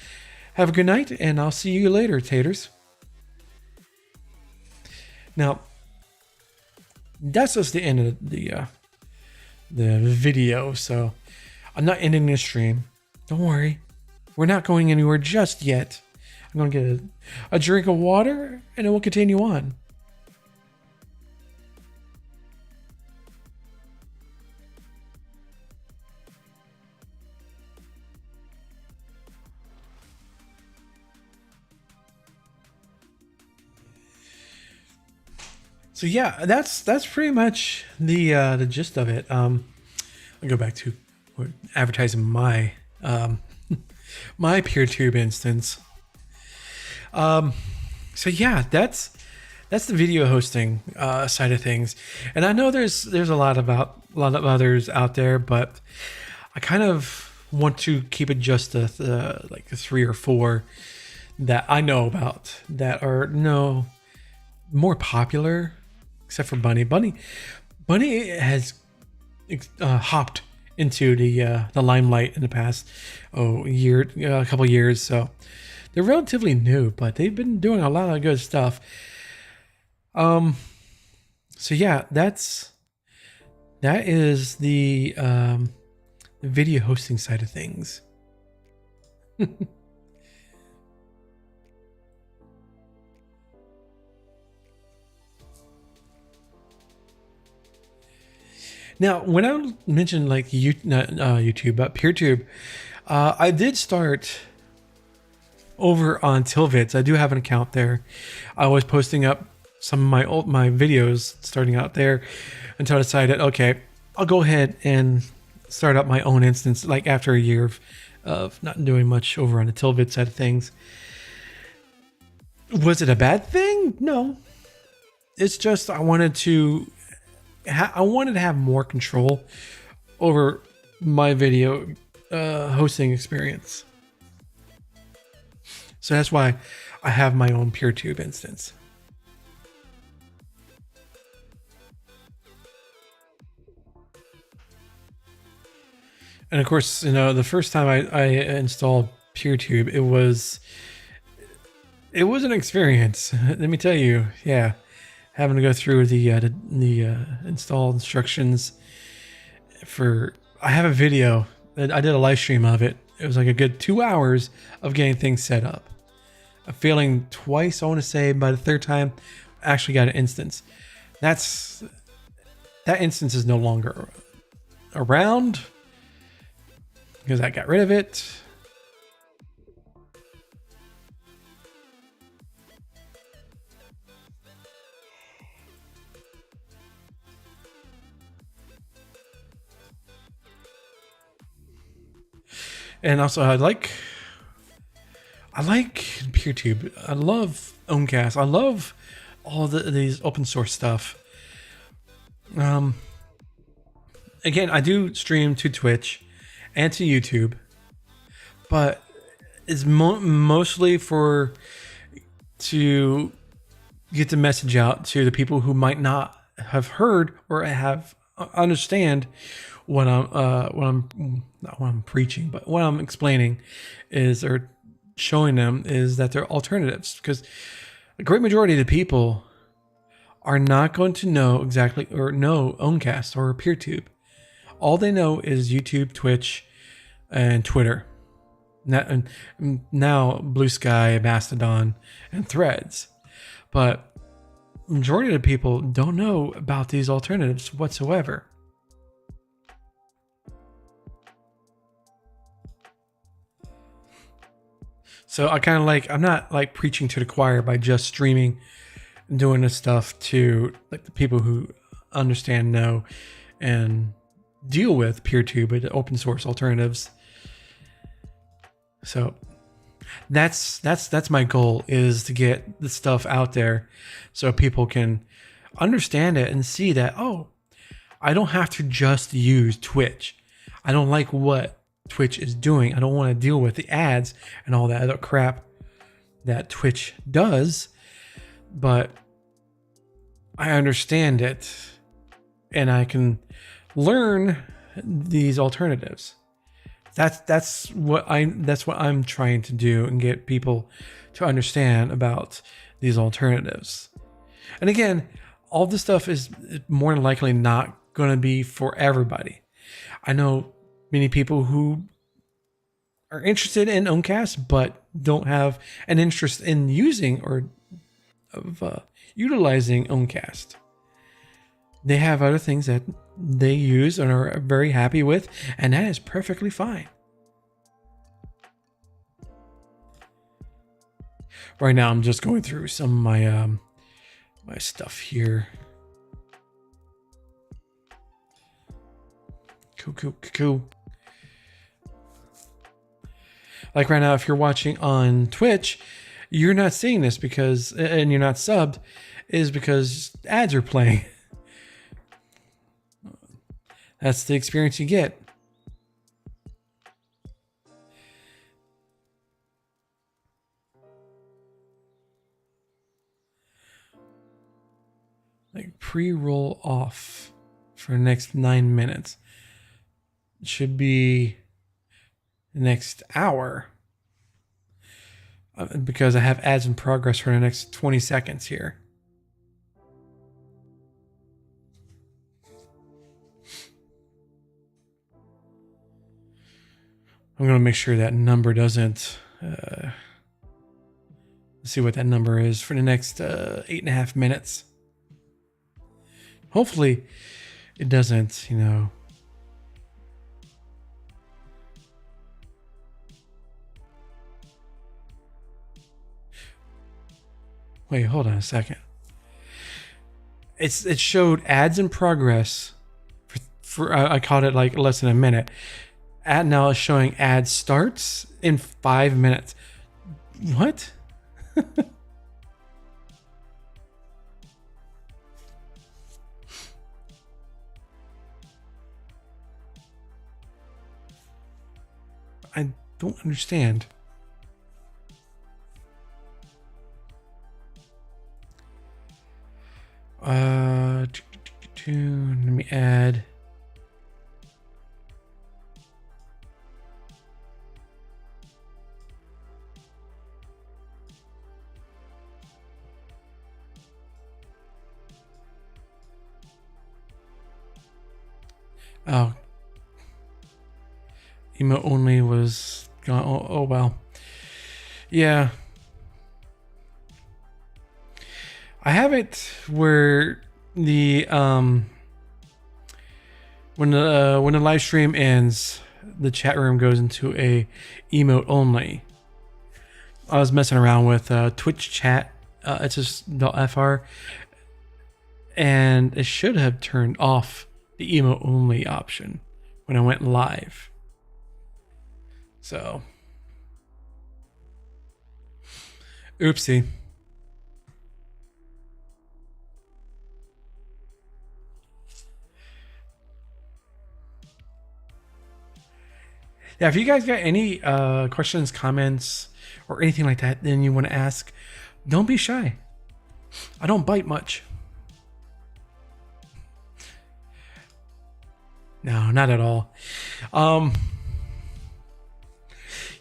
have a good night, and I'll see you later, taters. Now, that's just the end of the video, so I'm not ending this stream. Don't worry. We're not going anywhere just yet. I'm going to get a drink of water, and then we'll continue on. So yeah, that's pretty much the gist of it. I'll go back to advertising my My PeerTube instance. So yeah, that's the video hosting side of things, and I know there's a lot of others out there, but I kind of want to keep it just the like the three or four that I know about that are no more popular, except for Bunny. Bunny has hopped into the limelight in the past a couple years, so they're relatively new, but they've been doing a lot of good stuff. So yeah, that is the video hosting side of things. Now, when I mentioned like not YouTube, but PeerTube, I did start over on Tilvids. I do have an account there. I was posting up some of my videos starting out there until I decided, okay, I'll go ahead and start up my own instance. Like after a year of not doing much over on the Tilvid side of things. Was it a bad thing? No. It's just I wanted to have more control over my video hosting experience. So that's why I have my own PeerTube instance. And of course, the first time I installed PeerTube, it was an experience. Let me tell you, yeah, having to go through the install instructions for. I have a video that I did a live stream of it. It was like a good 2 hours of getting things set up. Failing twice, I want to say. By the third time, I actually got an instance. That instance is no longer around because I got rid of it. And also, I like PeerTube. I love Owncast. I love all these open source stuff. Again, I do stream to Twitch and to YouTube, but it's mostly to get the message out to the people who might not have heard or have understand what I'm not what I'm preaching, but what I'm explaining is, or showing them, is that there are alternatives, because a great majority of the people are not going to know exactly or know Owncast or PeerTube. All they know is YouTube, Twitch, and Twitter. Now Blue Sky, Mastodon, and Threads. But majority of the people don't know about these alternatives whatsoever. So I'm not like preaching to the choir by just streaming and doing this stuff to like the people who understand, know, and deal with PeerTube and open source alternatives. So that's my goal, is to get the stuff out there so people can understand it and see that, oh, I don't have to just use Twitch. I don't like what Twitch is doing. I don't want to deal with the ads and all that other crap that Twitch does, but I understand it and I can learn these alternatives. That's what I'm trying to do, and get people to understand about these alternatives. And again, all this stuff is more than likely not going to be for everybody. I know many people who are interested in Owncast but don't have an interest in using or utilizing Owncast. They have other things that they use and are very happy with, and that is perfectly fine. Right now, I'm just going through some of my my stuff here. Cool. Like right now, if you're watching on Twitch, you're not seeing this because, and you're not subbed, is because ads are playing. That's the experience you get. Like pre-roll off for the next 9 minutes. It should be the next hour. Because I have ads in progress for the next 20 seconds here. I'm going to make sure that number doesn't... let's see what that number is for the next 8.5 minutes. Hopefully it doesn't, you know... Wait, hold on a second. It showed ads in progress for I called it like less than a minute. Ad now is showing ad starts in 5 minutes. What? I don't understand. Let me add. Oh, emote only was gone. Oh well. Yeah. I have it where the when the live stream ends, the chat room goes into a emote only. I was messing around with Twitch chat. It's just .fr, and it should have turned off the emote only option when I went live. So, oopsie. Yeah, if you guys got any questions, comments, or anything like that, then you want to ask, don't be shy. I don't bite much. No, not at all.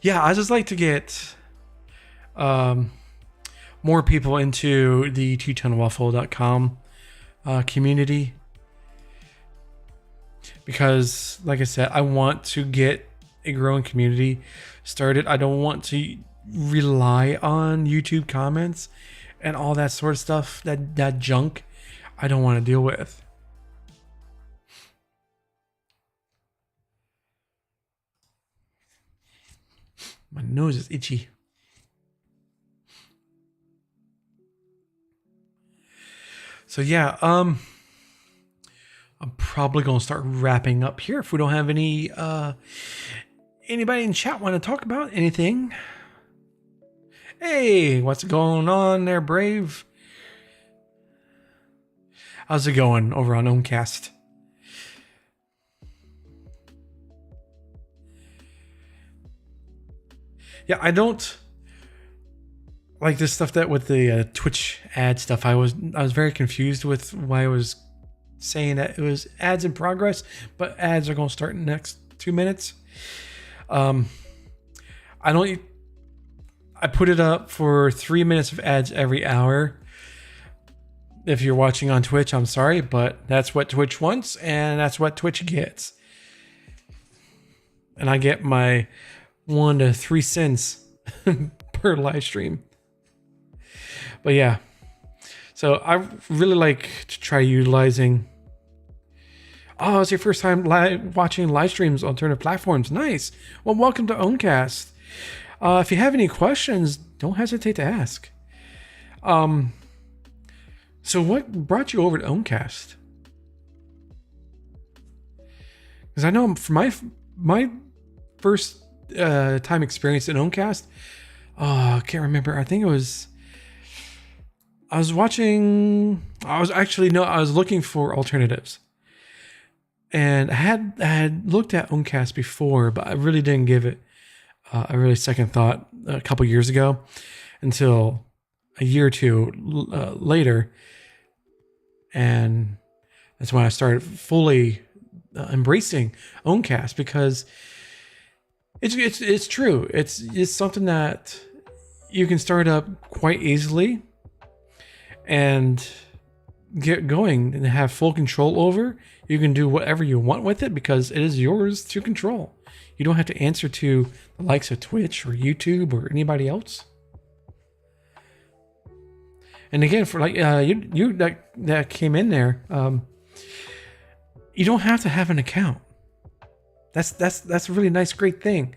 Yeah, I just like to get more people into the TwoToneWaffle.com community. Because, like I said, I want to get a growing community started. I don't want to rely on YouTube comments and all that sort of stuff, that junk I don't want to deal with. My nose is itchy. So yeah, I'm probably gonna start wrapping up here if we don't have any anybody in chat want to talk about anything. Hey, what's going on there, Brave? How's it going over on Ohmcast? Yeah, I don't like this stuff that with the Twitch ad stuff. I was very confused with why I was saying that it was ads in progress, but ads are going to start in the next 2 minutes. I put it up for 3 minutes of ads every hour. If you're watching on Twitch, I'm sorry, but that's what Twitch wants, and that's what Twitch gets. And I get my 1 to 3 cents per live stream. But yeah, so I really like to try utilizing. Oh, it's your first time watching live streams on alternative platforms. Nice. Well, welcome to Ohmcast. If you have any questions, don't hesitate to ask. So what brought you over to Ohmcast? Because I know for my first time experience in Owncast. Oh, I can't remember. I think it was. I was watching. I was actually no. I was looking for alternatives, and I had looked at Owncast before, but I really didn't give it a really second thought a couple years ago, until a year or two later, and that's when I started fully embracing Owncast, because it's true. It's something that you can start up quite easily and get going and have full control over. You can do whatever you want with it because it is yours to control. You don't have to answer to the likes of Twitch or YouTube or anybody else. And again, for like you that came in there, you don't have to have an account. That's a really nice, great thing,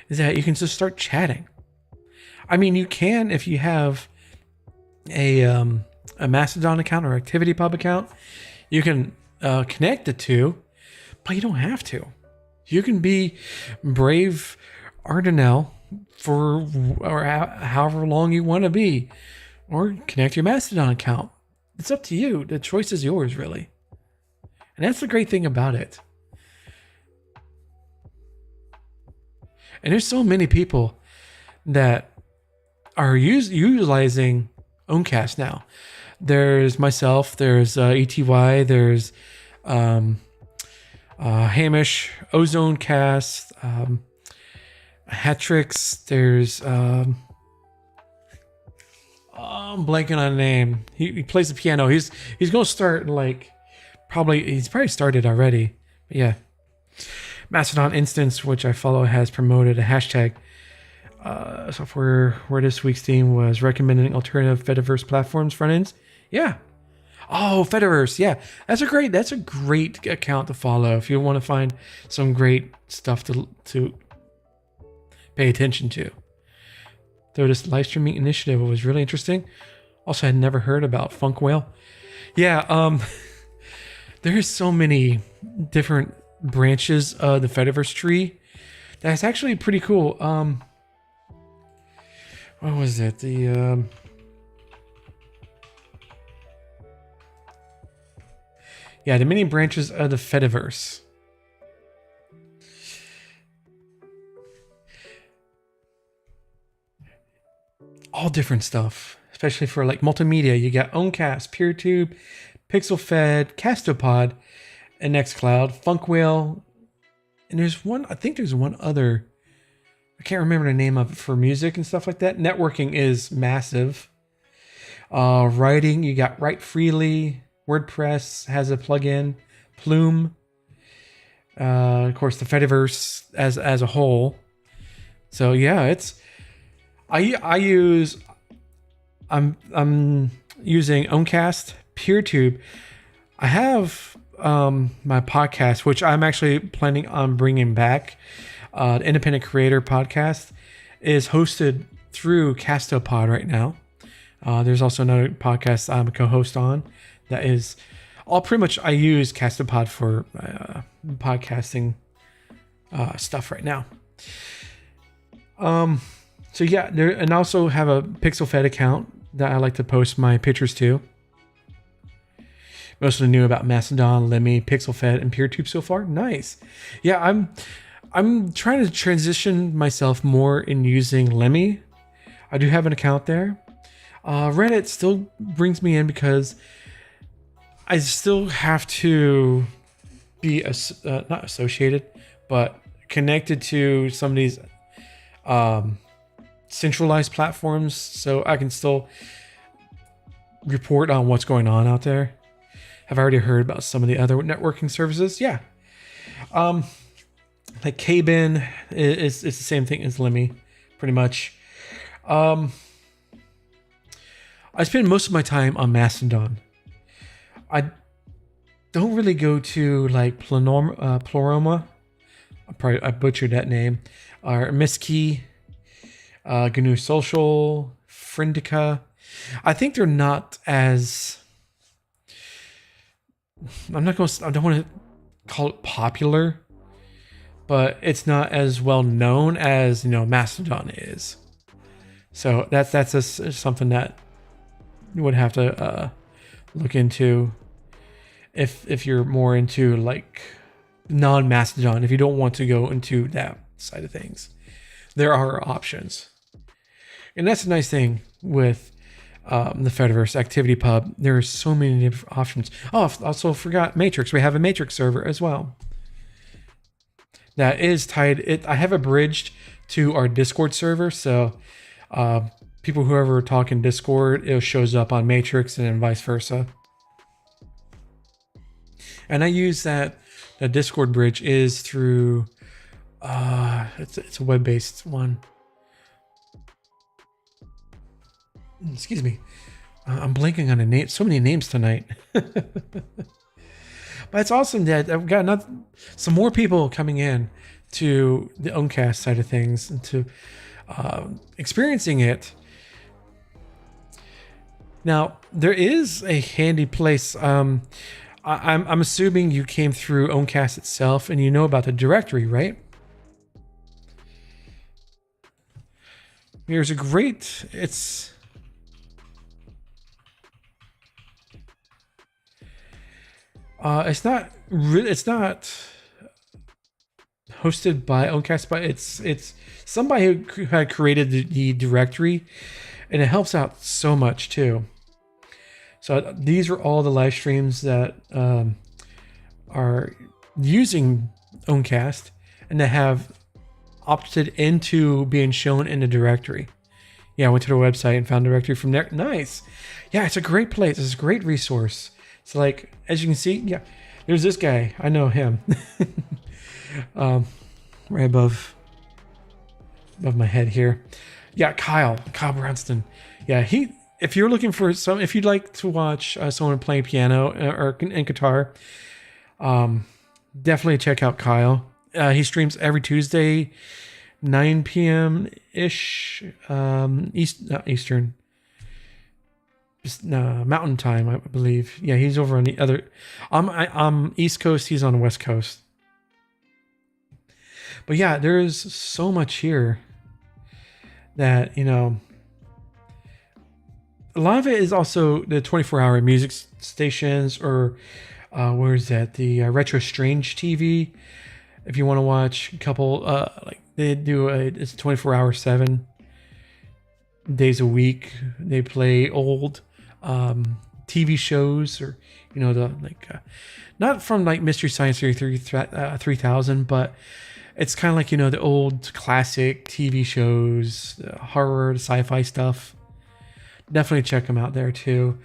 is that you can just start chatting. I mean, you can if you have a Mastodon account or ActivityPub account. You can connect the two, but you don't have to. You can be Brave Ardenel for or however long you want to be, or connect your Mastodon account. It's up to you. The choice is yours, really. And that's the great thing about it. And there's so many people that are utilizing Owncast now. There's myself, there's ETY, there's Hamish, Ozonecast, Hatrix, there's I'm blanking on a name. He plays the piano. He's gonna start he's probably started already. But yeah. Mastodon Instance, which I follow, has promoted a hashtag software where this week's theme was recommending alternative Fediverse platforms front ends. Yeah. Oh, Fediverse. Yeah. That's a great account to follow if you want to find some great stuff to pay attention to. Though this live streaming initiative was really interesting. Also, I had never heard about Funk Whale. Yeah, there's so many different branches of the Fediverse tree. That's actually pretty cool. What was it? The many branches of the Fediverse. All different stuff, especially for like multimedia. You got Owncast, PeerTube, PixelFed, Castopod, and Nextcloud, Funkwhale, and I think there's one other. I can't remember the name of it for music and stuff like that. Networking is massive. Writing, you got Write Freely. WordPress has a plugin. Plume. Of course, the Fediverse as a whole. So yeah, I'm using Owncast, PeerTube. I have my podcast, which I'm actually planning on bringing back. The Independent Creator Podcast is hosted through Castopod right now. There's also another podcast I'm a co-host on that is all pretty much. I use Castopod for podcasting stuff right now. So yeah, and also have a PixelFed account that I like to post my pictures to. Mostly knew about Mastodon, Lemmy, PixelFed, and PeerTube so far. Nice. Yeah, I'm trying to transition myself more in using Lemmy. I do have an account there. Reddit still brings me in because I still have to be not associated, but connected to some of these centralized platforms, so I can still report on what's going on out there. I've already heard about some of the other networking services. Yeah. Like Kbin is the same thing as Lemmy, pretty much. I spend most of my time on Mastodon. I don't really go to like Ploroma. I butchered that name. Or Miski, GNU Social, Friendica. I think they're not as. I don't want to call it popular, but it's not as well known as Mastodon is. So something that you would have to look into if you're more into like non-Mastodon. If you don't want to go into that side of things, there are options, and that's a nice thing with the Fediverse ActivityPub. There are so many different options. Oh, I also forgot Matrix. We have a Matrix server as well that is tied. I have it bridged to our Discord server, so people who ever talk in Discord, it shows up on Matrix, and then vice versa. And I use that. The Discord bridge is through. It's a web-based one. Excuse me. I'm blanking on a name. So many names tonight. But it's awesome that I've got some more people coming in to the Oancast side of things and to experiencing it. Now, there is a handy place. I'm assuming you came through Oancast itself and you know about the directory, right? There's a great. It's not hosted by Oancast, but it's somebody who had created the directory, and it helps out so much too. So these are all the live streams that are using Oancast and that have opted into being shown in the directory. Yeah, I went to the website and found the directory from there. Nice. Yeah, it's a great place. It's a great resource. So like, as you can see, yeah, there's this guy. I know him. Right above my head here. Yeah, Kyle Brownston. Yeah, if you're looking for if you'd like to watch someone playing piano and guitar, definitely check out Kyle. He streams every Tuesday, 9 p.m. ish, Eastern. Mountain time, I believe. Yeah, he's over on the other. I'm East Coast. He's on the West Coast. But yeah, there is so much here that a lot of it is also the 24-hour music stations, or where is that? The Retro Strange TV. If you want to watch a couple, like they do, it's 24-hour, 7 days a week. They play old TV shows, or the not from like Mystery Science Theory 3000, but it's kind of like the old classic TV shows, horror, sci-fi stuff. Definitely check them out there too.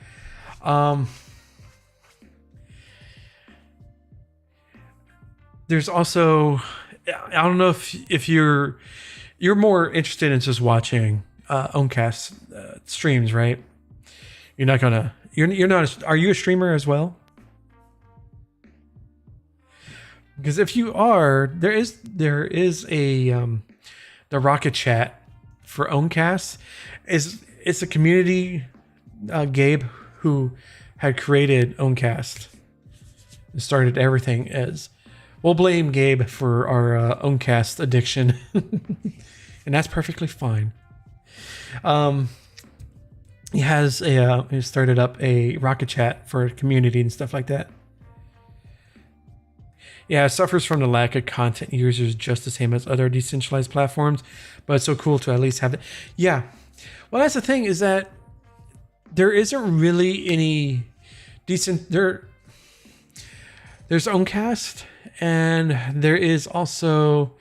There's also, I don't know if you're more interested in just watching Oancast streams, right? You're not gonna. You're not. Are you a streamer as well? Because if you are, there is a the Rocket Chat for Oancast. It's a community. Gabe, who had created Oancast, started everything as. We'll blame Gabe for our Oancast addiction, and that's perfectly fine. He has he started up a Rocket Chat for community and stuff like that. Yeah, it suffers from the lack of content users, just the same as other decentralized platforms, but it's so cool to at least have it. Yeah, well, that's the thing, is that there isn't really any decent there's Oancast, and there is also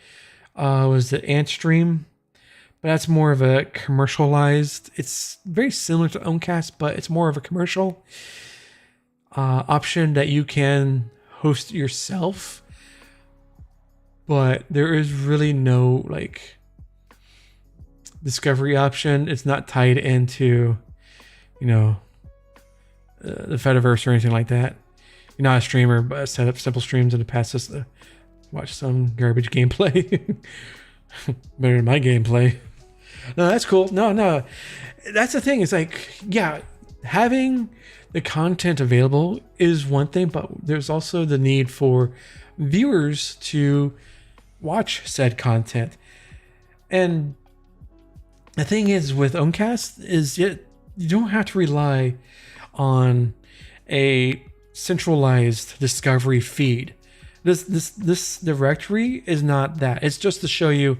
was it Antstream, but that's more of a commercialized. It's very similar to Oancast, but it's more of a commercial option that you can host yourself. But there is really no like discovery option. It's not tied into the Fediverse or anything like that. You're not a streamer, but set up simple streams in the past just to watch some garbage gameplay. Better than my gameplay. No, that's cool. No. That's the thing. It's like, yeah, having the content available is one thing, but there's also the need for viewers to watch said content. And the thing is with Owncast is you don't have to rely on a centralized discovery feed. This directory is not that. It's just to show you,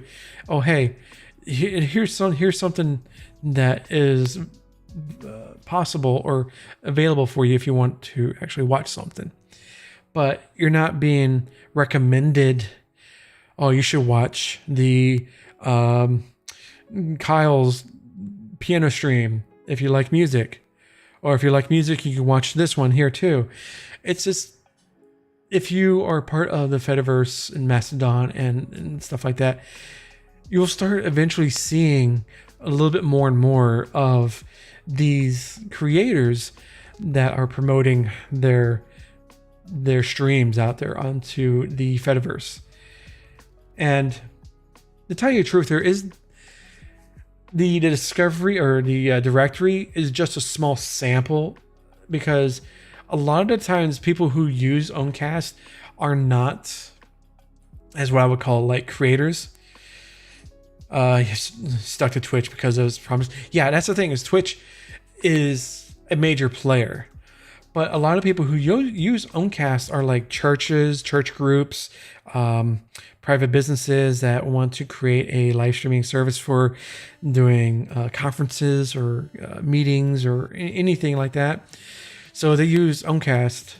oh hey, here's something that is possible or available for you if you want to actually watch something. But you're not being recommended, oh, you should watch the Kyle's piano stream if you like music. Or if you like music, you can watch this one here too. It's just, if you are part of the Fediverse and Mastodon and stuff like that, you'll start eventually seeing a little bit more and more of these creators that are promoting their streams out there onto the Fediverse. And to tell you the truth, there is the discovery or the directory is just a small sample, because a lot of the times people who use Owncast are not, as what I would call, like, creators. Stuck to Twitch because of those problems. Yeah, that's the thing, is Twitch is a major player. But a lot of people who use Owncast are like churches, church groups, private businesses that want to create a live streaming service for doing conferences or meetings or anything like that. So they use Owncast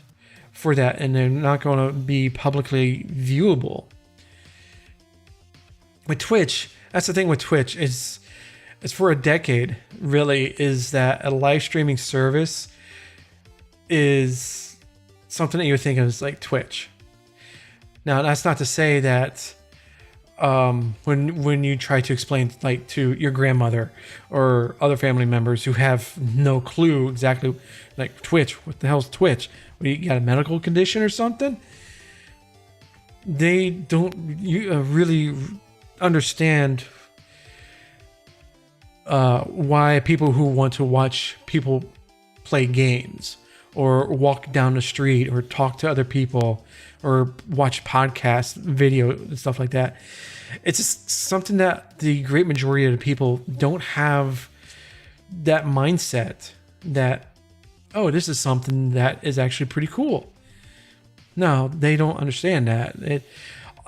for that, and they're not going to be publicly viewable. With Twitch, that's the thing with Twitch, is for a decade, really, is that a live streaming service is something that you would think of as like Twitch. Now, that's not to say that when you try to explain, like, to your grandmother or other family members who have no clue exactly, like, Twitch, what the hell's Twitch? What, you got a medical condition or something? They don't really understand why people who want to watch people play games or walk down the street or talk to other people or watch podcasts, video, and stuff like that. It's just something that the great majority of the people don't have that mindset that, oh, this is something that is actually pretty cool. No, they don't understand that.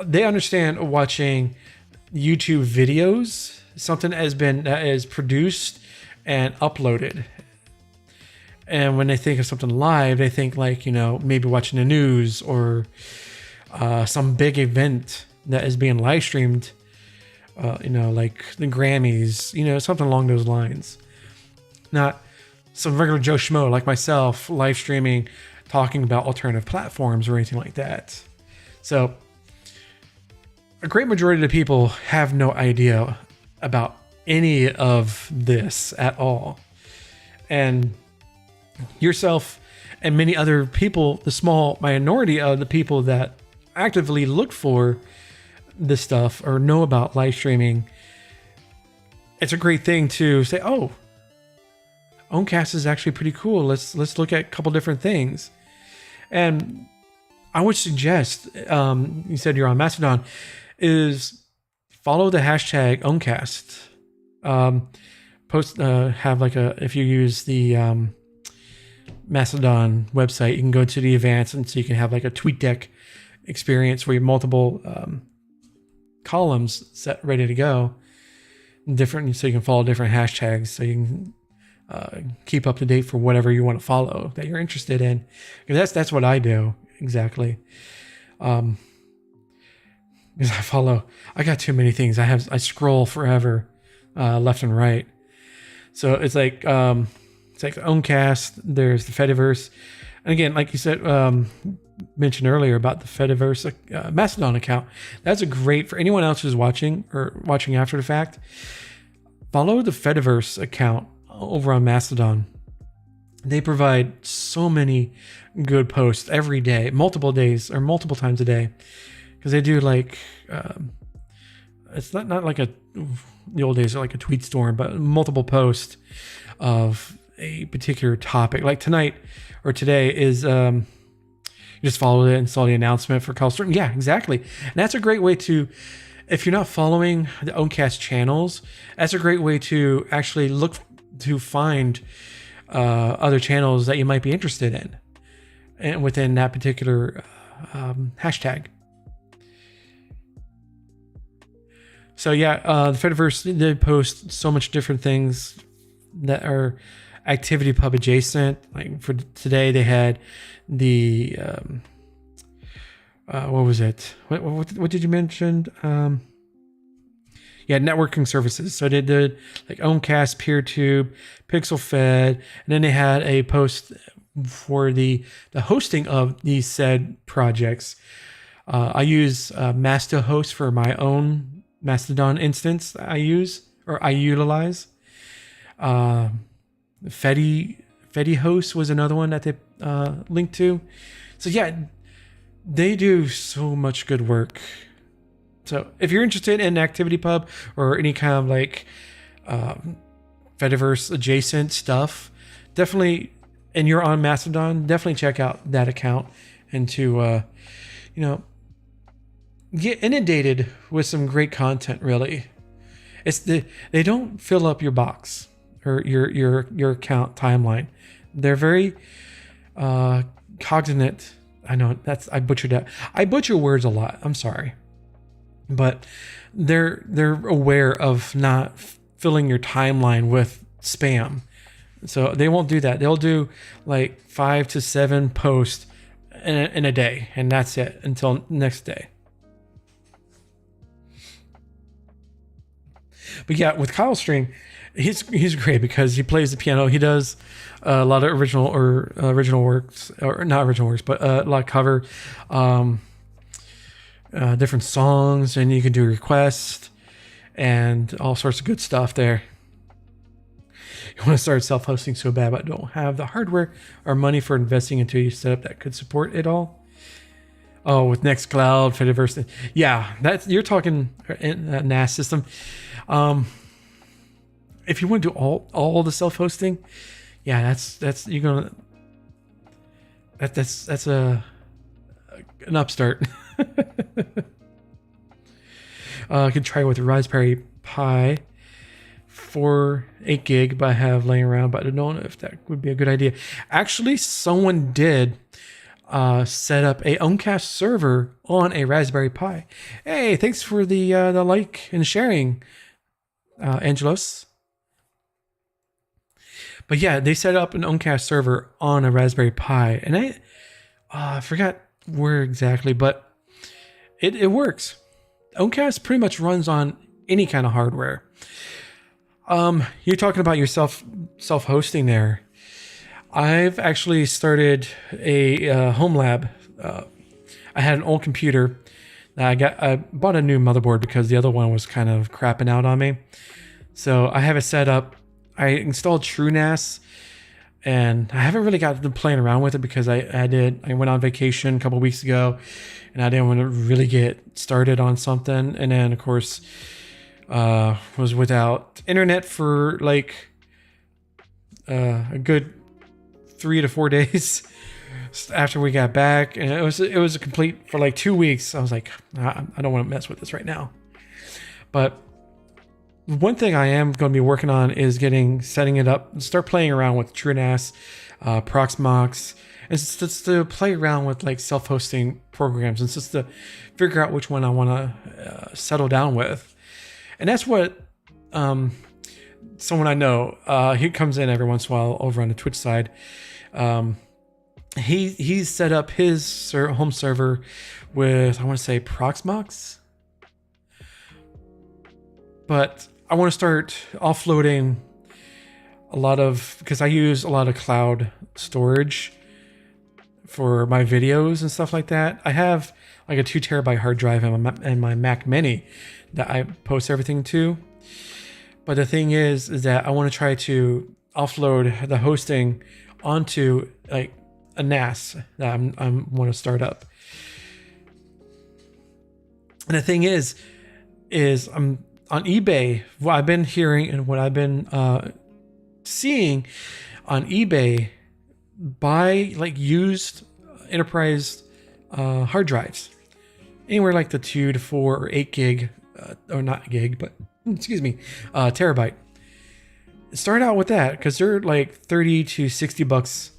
They understand watching YouTube videos, something that is produced and uploaded. And when they think of something live, they think, like, maybe watching the news or some big event that is being live streamed, like the Grammys, something along those lines. Not some regular Joe Schmo like myself live streaming, talking about alternative platforms or anything like that. So a great majority of the people have no idea about any of this at all. And yourself and many other people, the small minority of the people that actively look for this stuff or know about live streaming, it's a great thing to say, oh, Owncast is actually pretty cool. Let's look at a couple different things. And I would suggest, you said you're on Mastodon, is follow the hashtag Owncast. Have like if you use the Mastodon website, you can go to the advanced, and so you can have like a TweetDeck experience where you have multiple columns set ready to go, different, so you can follow different hashtags, so you can keep up to date for whatever you want to follow that you're interested in. Because that's what I do exactly. Because I got too many things. I scroll forever, left and right. So it's like Owncast. There's the Fediverse, and again, like you said, mentioned earlier about the Fediverse Mastodon account. That's a great, for anyone else who's watching or watching after the fact. Follow the Fediverse account over on Mastodon. They provide so many good posts every day, multiple days or multiple times a day, because they do like it's not like the old days, like a tweet storm, but multiple posts of a particular topic. Like tonight or today is just followed it and saw the announcement for Calstream. Yeah, exactly. And that's a great way to, if you're not following the Owncast channels, that's a great way to actually look to find other channels that you might be interested in, and within that particular hashtag. So yeah, the Fediverse, they post so much different things that are ActivityPub adjacent. Like for today, they had the what was it? What did you mention? Yeah, networking services. So they did like Owncast, PeerTube, PixelFed, and then they had a post for the hosting of these said projects. I use Masterhost for my own Mastodon instance. I utilize. FediHost was another one that they linked to. So yeah, they do so much good work. So if you're interested in ActivityPub or any kind of like Fediverse adjacent stuff, definitely, and you're on Mastodon, definitely check out that account and to get inundated with some great content. Really, they don't fill up your box or your account timeline. They're very cognizant. I know I butchered that. I butcher words a lot. I'm sorry. But they're aware of not filling your timeline with spam. So they won't do that. They'll do like 5 to 7 posts in a day, and that's it until next day. But yeah, with Calstream, he's great because he plays the piano. He does a lot of original works, or not original works, but a lot of cover. Different songs, and you can do requests and all sorts of good stuff there. You want to start self-hosting so bad, but don't have the hardware or money for investing into a setup that could support it all. Oh, with Nextcloud, Fediverse, yeah, that's, you're talking NAS system. If you want to do all the self-hosting, yeah, that's you're gonna that's an upstart. I could try with a Raspberry Pi for 8 gig, but I have laying around, but I don't know if that would be a good idea. Actually, someone did set up a Owncast server on a Raspberry Pi. Hey, thanks for the like and sharing, Angelos. But yeah, they set up an Owncast server on a Raspberry Pi, and I forgot where exactly, but it works. Owncast pretty much runs on any kind of hardware. You're talking about your self-hosting there. I've actually started a home lab. I had an old computer that I bought a new motherboard because the other one was kind of crapping out on me. So I have it set up. I installed TrueNAS, and I haven't really got to playing around with it because I went on vacation a couple weeks ago, and I didn't want to really get started on something. And then of course, was without internet for like a good 3 to 4 days after we got back, and it was a complete for like 2 weeks. I was like, I don't want to mess with this right now. But one thing I am going to be working on is setting it up, start playing around with TrueNAS, Proxmox, and just to play around with like self-hosting programs, and just to figure out which one I want to settle down with. And that's what someone I know, he comes in every once in a while over on the Twitch side. He's set up his home server with, I want to say, Proxmox, but I want to start offloading a lot of, because I use a lot of cloud storage for my videos and stuff like that. I have like a 2 terabyte hard drive and my Mac Mini that I post everything to. But the thing is that I want to try to offload the hosting onto like a NAS that I want to start up. And the thing is I'm on eBay. What I've been hearing and what I've been seeing on eBay, buy like used enterprise hard drives, anywhere like the 2 to 4 or 8 gig, or not gig, but excuse me, terabyte. Start out with that because they're like 30 to 60 bucks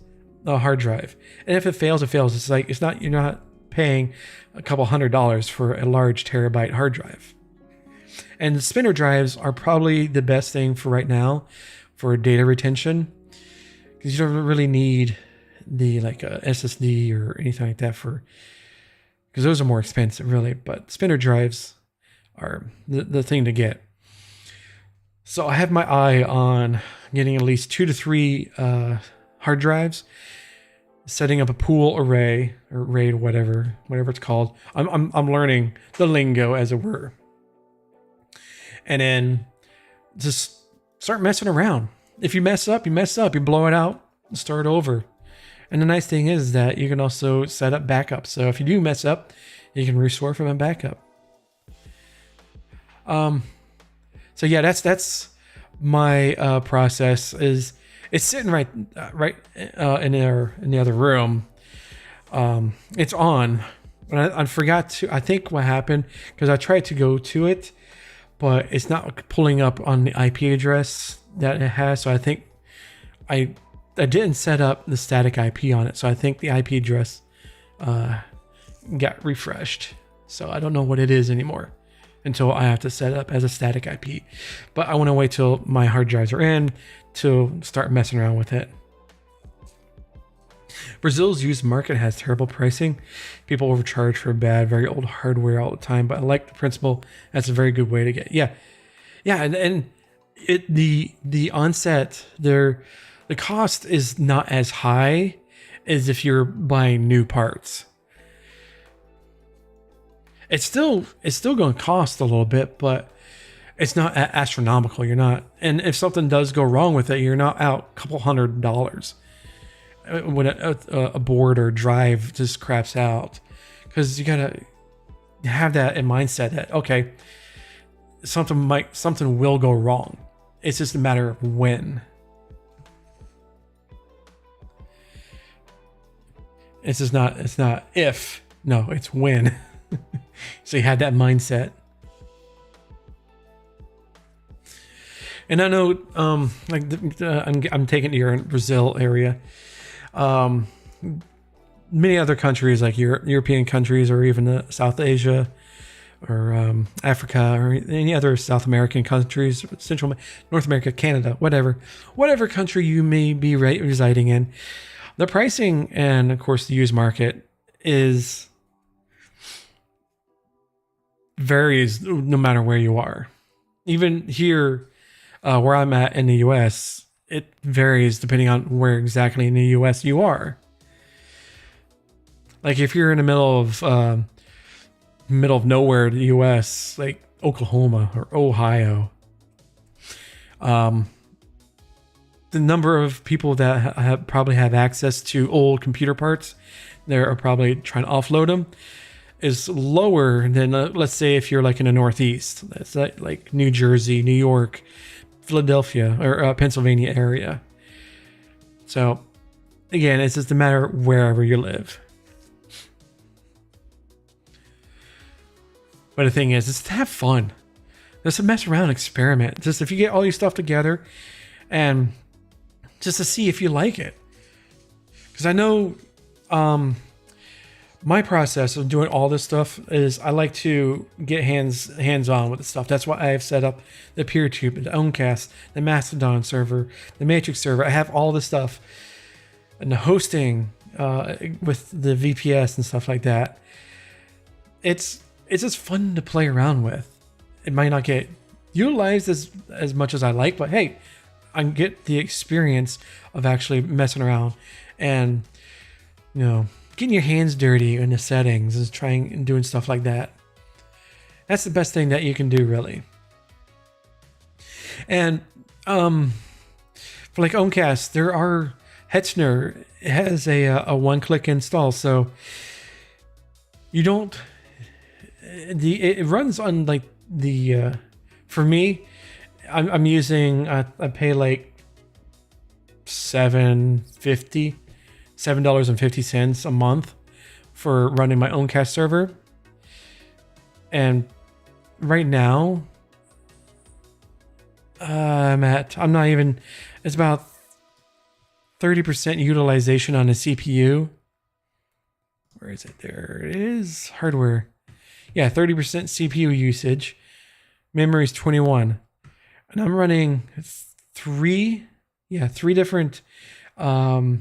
a hard drive, and if it fails, it fails. It's like you're not paying a couple $100 for a large terabyte hard drive. And spinner drives are probably the best thing for right now for data retention, because you don't really need the like a SSD or anything like that because those are more expensive really, but spinner drives are the thing to get. So I have my eye on getting at least 2 to 3 hard drives, setting up a pool array or RAID, whatever it's called. I'm learning the lingo, as it were. And then just start messing around. If you mess up, you blow it out, start over. And the nice thing is that you can also set up backup. So if you do mess up, you can restore from a backup. So yeah, that's my process. Is it's sitting right in the other room. It's on, but I forgot to. I think what happened, because I tried to go to it, but it's not pulling up on the IP address that it has. So I think I didn't set up the static IP on it. So I think the IP address got refreshed. So I don't know what it is anymore until I have to set it up as a static IP. But I want to wait till my hard drives are in to start messing around with it. Brazil's used market has terrible pricing. People overcharge for bad, very old hardware all the time, but I like the principle. That's a very good way to get. Yeah. And the onset there, the cost is not as high as if you're buying new parts. It's still going to cost a little bit, but it's not astronomical. You're not, and if something does go wrong with it, you're not out a couple $100 when a board or drive just craps out, because you gotta have that in mindset that okay, something will go wrong. It's just a matter of when. It's not if, no, it's when. So you had that mindset. And I know, I'm taking you're in Brazil area. Many other countries like European countries, or even South Asia, or Africa, or any other South American countries, North America, Canada, whatever country you may be residing in, the pricing and of course the used market varies no matter where you are. Even here, where I'm at in the US, it varies depending on where exactly in the US you are. Like if you're in the middle of nowhere, the US, like Oklahoma or Ohio, the number of people that probably have access to old computer parts, they're probably trying to offload them, is lower than let's say if you're like in the Northeast, that's like New Jersey, New York, Philadelphia, or Pennsylvania area. So again, it's just a matter of wherever you live. But the thing is to have fun. Just to mess around, experiment. Just if you get all your stuff together and just to see if you like it. Because I know my process of doing all this stuff is I like to get hands-on with the stuff. That's why I have set up the PeerTube, the Owncast, the Mastodon server, the Matrix server. I have all this stuff and the hosting with the VPS and stuff like that. It's just fun to play around with. It might not get utilized as much as I like, but hey, I get the experience of actually messing around and, getting your hands dirty in the settings and trying and doing stuff like that. That's the best thing that you can do, really. And for like Owncast, there are Hetzner. It has a one-click install, so you don't. It runs on like the. For me, I'm using. I pay like $7.50 a month for running my own cast server. And right now, it's about 30% utilization on a CPU. Where is it? There it is. Hardware. Yeah, 30% CPU usage. Memory is 21. And I'm running three different transcodes.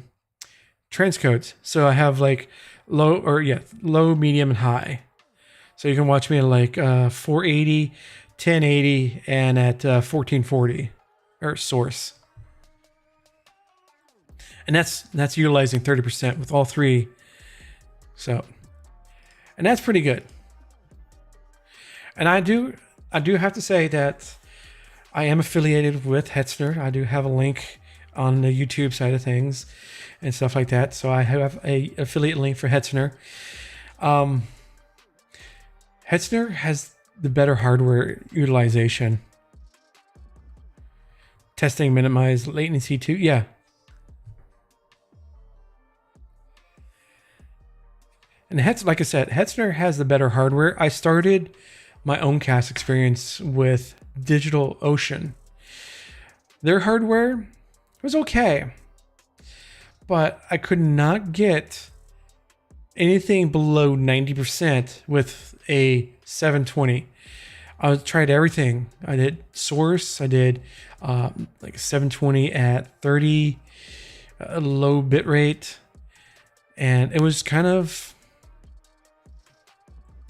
So I have like low, medium, and high. So you can watch me at like 480, 1080, and at 1440 or source. And that's utilizing 30% with all three. So, and that's pretty good. And I do have to say that I am affiliated with Hetzner. I do have a link on the YouTube side of things and stuff like that. So I have a affiliate link for Hetzner. Hetzner has the better hardware utilization. Testing, minimize latency too. Yeah. And like I said, Hetzner has the better hardware. I started my own cast experience with DigitalOcean. Their hardware was okay, but I could not get anything below 90% with a 720. I tried everything. I did source. I did like 720 at 30 low bit rate, and it was kind of.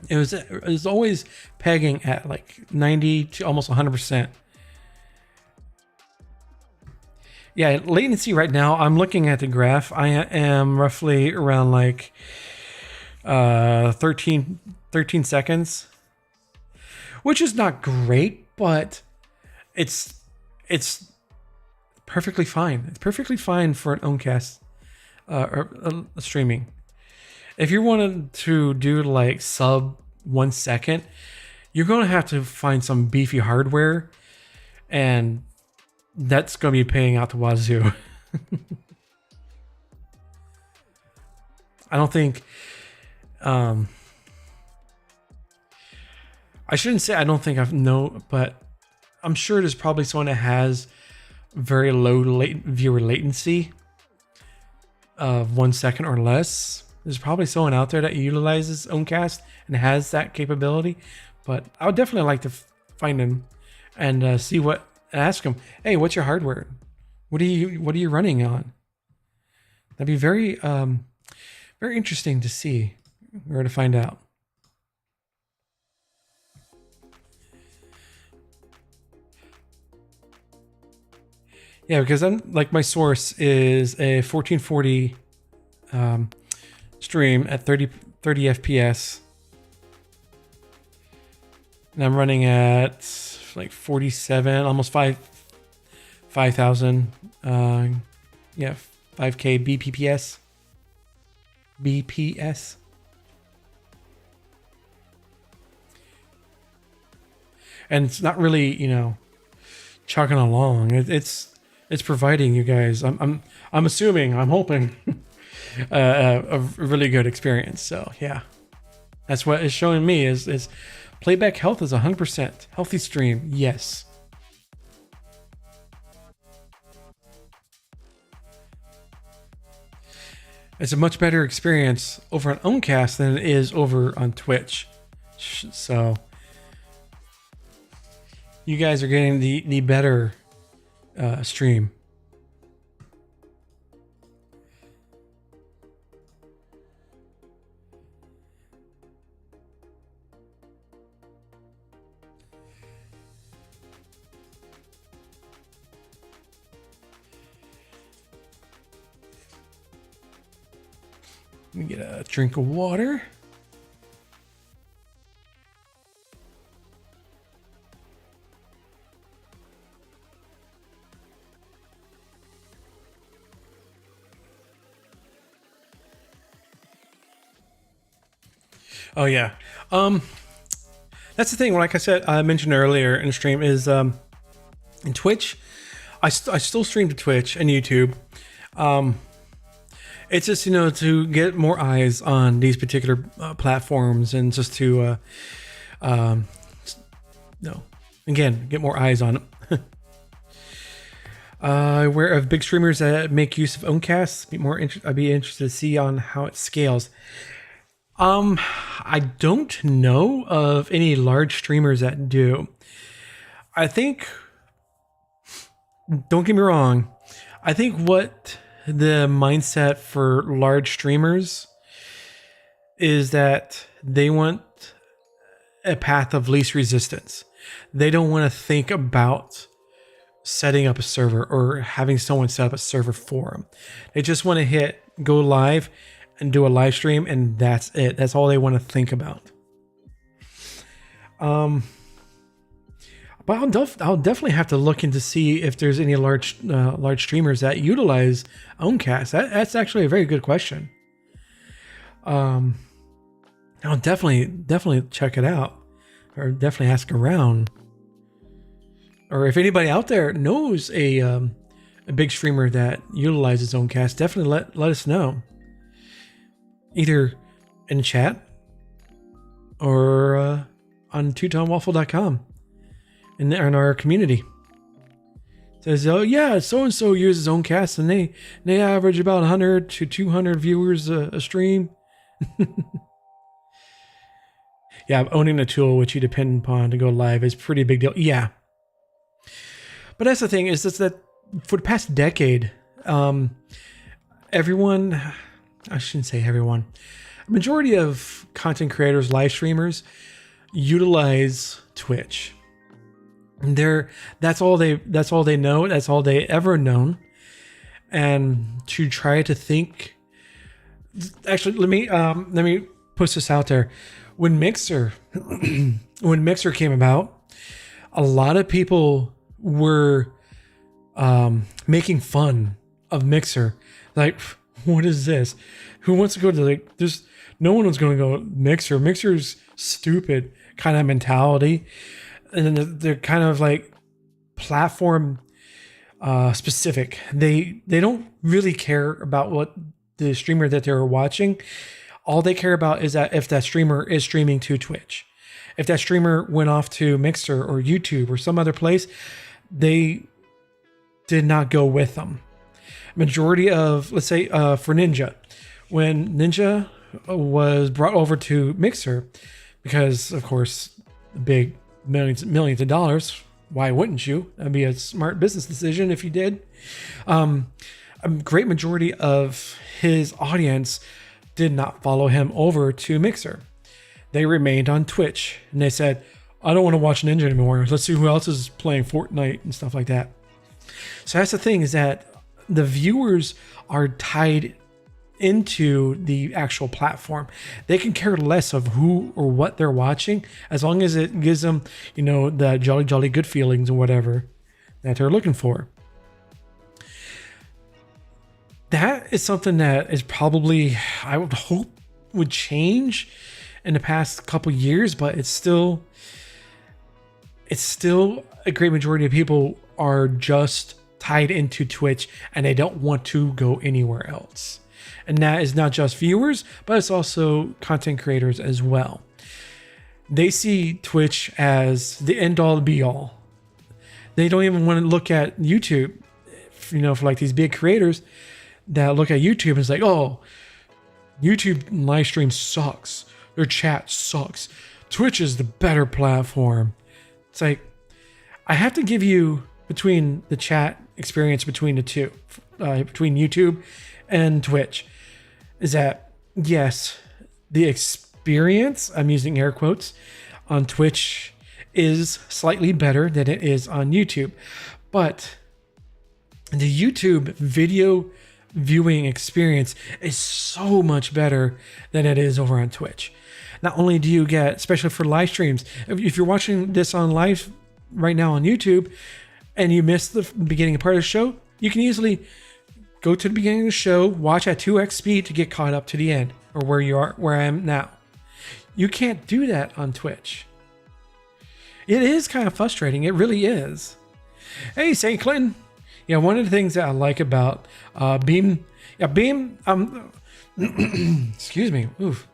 It was always pegging at like 90 to almost 100%. Yeah, latency right now, I'm looking at the graph. I am roughly around like 13 seconds, which is not great, but it's perfectly fine. It's perfectly fine for an Oncast or streaming. If you wanted to do like sub 1 second, you're going to have to find some beefy hardware, and that's going to be paying out the wazoo. I don't think, I shouldn't say I don't think I've but I'm sure there's probably someone that has very low viewer latency of 1 second or less. There's probably someone out there that utilizes Oncast and has that capability, but I would definitely like to find him and ask him, hey, what's your hardware? What are you running on? That'd be very very interesting to see or to find out. Yeah, because I'm like my source is a 1440 stream at 30 FPS, and I'm running at like 47, almost 5,000 5K BPS. And it's not really, chugging along. It's providing you guys, I'm assuming, I'm hoping, a really good experience. So yeah, that's what it's showing me is playback health is 100% healthy stream. Yes. It's a much better experience over on Oncast than it is over on Twitch. So you guys are getting the better stream. Let me get a drink of water. Oh yeah. That's the thing. Like I said, I mentioned earlier in the stream is in Twitch. I still stream to Twitch and YouTube. It's just, to get more eyes on these particular platforms, and just to, um, no, again, get more eyes on them. Aware of big streamers that make use of Owncasts. I'd be interested to see on how it scales. I don't know of any large streamers that do. I think, don't get me wrong, I think what the mindset for large streamers is that they want a path of least resistance. They don't want to think about setting up a server or having someone set up a server for them. They just want to hit go live and do a live stream, and that's it. That's all they want to think about. But I'll definitely have to look into see if there's any large streamers that utilize Owncast. That's actually a very good question. I'll definitely check it out, or definitely ask around. Or if anybody out there knows a big streamer that utilizes Owncast, definitely let us know. Either in the chat or on teutonwaffle.com in our community. It says, oh yeah, so and so uses Owncast, and they average about 100 to 200 viewers a stream. Yeah, owning a tool which you depend upon to go live is a pretty big deal. Yeah. But that's the thing, is just that for the past decade, everyone, I shouldn't say everyone, a majority of content creators, live streamers, utilize Twitch. And that's all they know. That's all they ever known. And to try to think, actually, let me put this out there. When Mixer came about, a lot of people were making fun of Mixer. Like, what is this? Who wants to go to no one was going to go Mixer. Mixer's stupid kind of mentality. And they're kind of like platform specific. They don't really care about what the streamer that they're watching. All they care about is that if that streamer is streaming to Twitch. If that streamer went off to Mixer or YouTube or some other place, they did not go with them. Majority of, let's say, for Ninja, when Ninja was brought over to Mixer, because of course, big millions of dollars. Why wouldn't you? That'd be a smart business decision if you did. A great majority of his audience did not follow him over to Mixer. They remained on Twitch, and they said, I don't want to watch Ninja anymore. Let's see who else is playing Fortnite and stuff like that. So that's the thing, is that the viewers are tied into the actual platform. They can care less of who or what they're watching, as long as it gives them, the jolly good feelings or whatever that they're looking for. That is something that is probably, I would hope, would change in the past couple years, but it's still a great majority of people are just tied into Twitch, and they don't want to go anywhere else. And that is not just viewers, but it's also content creators as well. They see Twitch as the end all be all. They don't even want to look at YouTube, for like these big creators that look at YouTube and it's like, oh, YouTube live stream sucks. Their chat sucks. Twitch is the better platform. It's like, I have to give you between the chat experience between the two, between YouTube and Twitch, is that yes, the experience, I'm using air quotes, on Twitch is slightly better than it is on YouTube, but the YouTube video viewing experience is so much better than it is over on Twitch. Not only do you get, especially for live streams, if you're watching this on live right now on YouTube and you missed the beginning part of the show, you can easily go to the beginning of the show, watch at 2x speed to get caught up to the end, or where I am now. You can't do that on Twitch. It is kind of frustrating. It really is. Hey, St. Clinton. Yeah, one of the things that I like about Beam, yeah, Beam, excuse me, oof.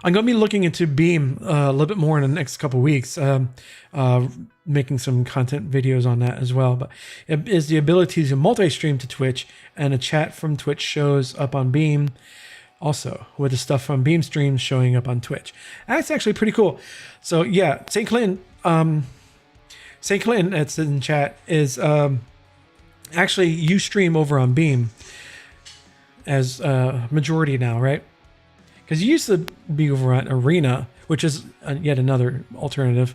I'm going to be looking into Beam a little bit more in the next couple of weeks, making some content videos on that as well. But it is the ability to multi-stream to Twitch, and a chat from Twitch shows up on Beam also, with the stuff from Beam streams showing up on Twitch. That's actually pretty cool. So yeah, St. Clinton, that's in chat, is actually you stream over on Beam as majority now, right? Because you used to be over on Arena, which is yet another alternative.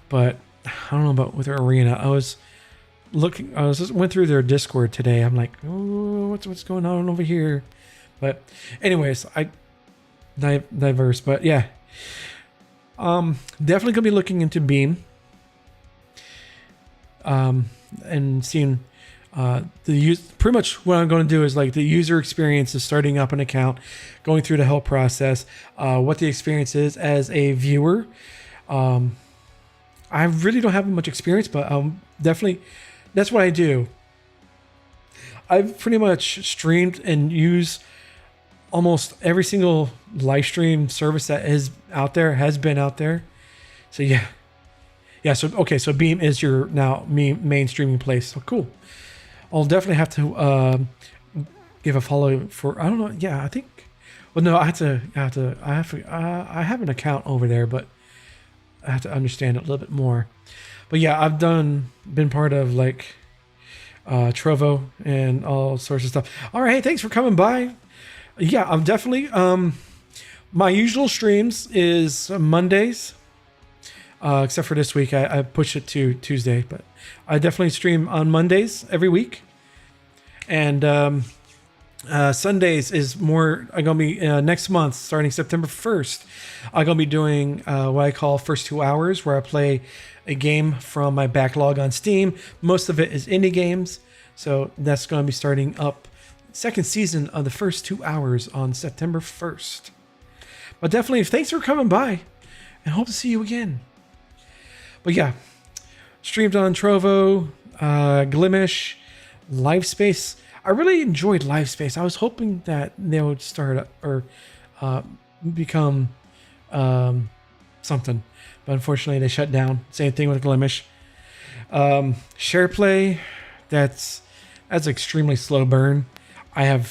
But I don't know about with their Arena. I went through their Discord today. I'm like, oh, what's going on over here? But anyways, I diverse. But yeah, definitely gonna be looking into Beam, and seeing pretty much what I'm going to do is like the user experience of starting up an account, going through the whole process, what the experience is as a viewer. I really don't have much experience, but definitely that's what I do. I've pretty much streamed and used almost every single live stream service that has been out there. So yeah. So Beam is your now main streaming place. So cool. I'll definitely have to give a follow for, I don't know. Yeah, I think, well, no, I have an account over there, but I have to understand it a little bit more. But yeah, I've been part of like Trovo and all sorts of stuff. All right. Hey, thanks for coming by. Yeah, I'm definitely, my usual streams is Mondays, except for this week. I pushed it to Tuesday, but I definitely stream on Mondays every week. And Sundays is more, I'm going to be next month, starting September 1st, I'm going to be doing what I call First 2 Hours, where I play a game from my backlog on Steam. Most of it is indie games. So that's going to be starting up second season of the First 2 Hours on September 1st. But definitely, thanks for coming by, and hope to see you again. But yeah, streamed on Trovo, Glimish, Livespace. I really enjoyed Livespace. I was hoping that they would start up or become something, but unfortunately they shut down. Same thing with Glimish. SharePlay, that's extremely slow burn. To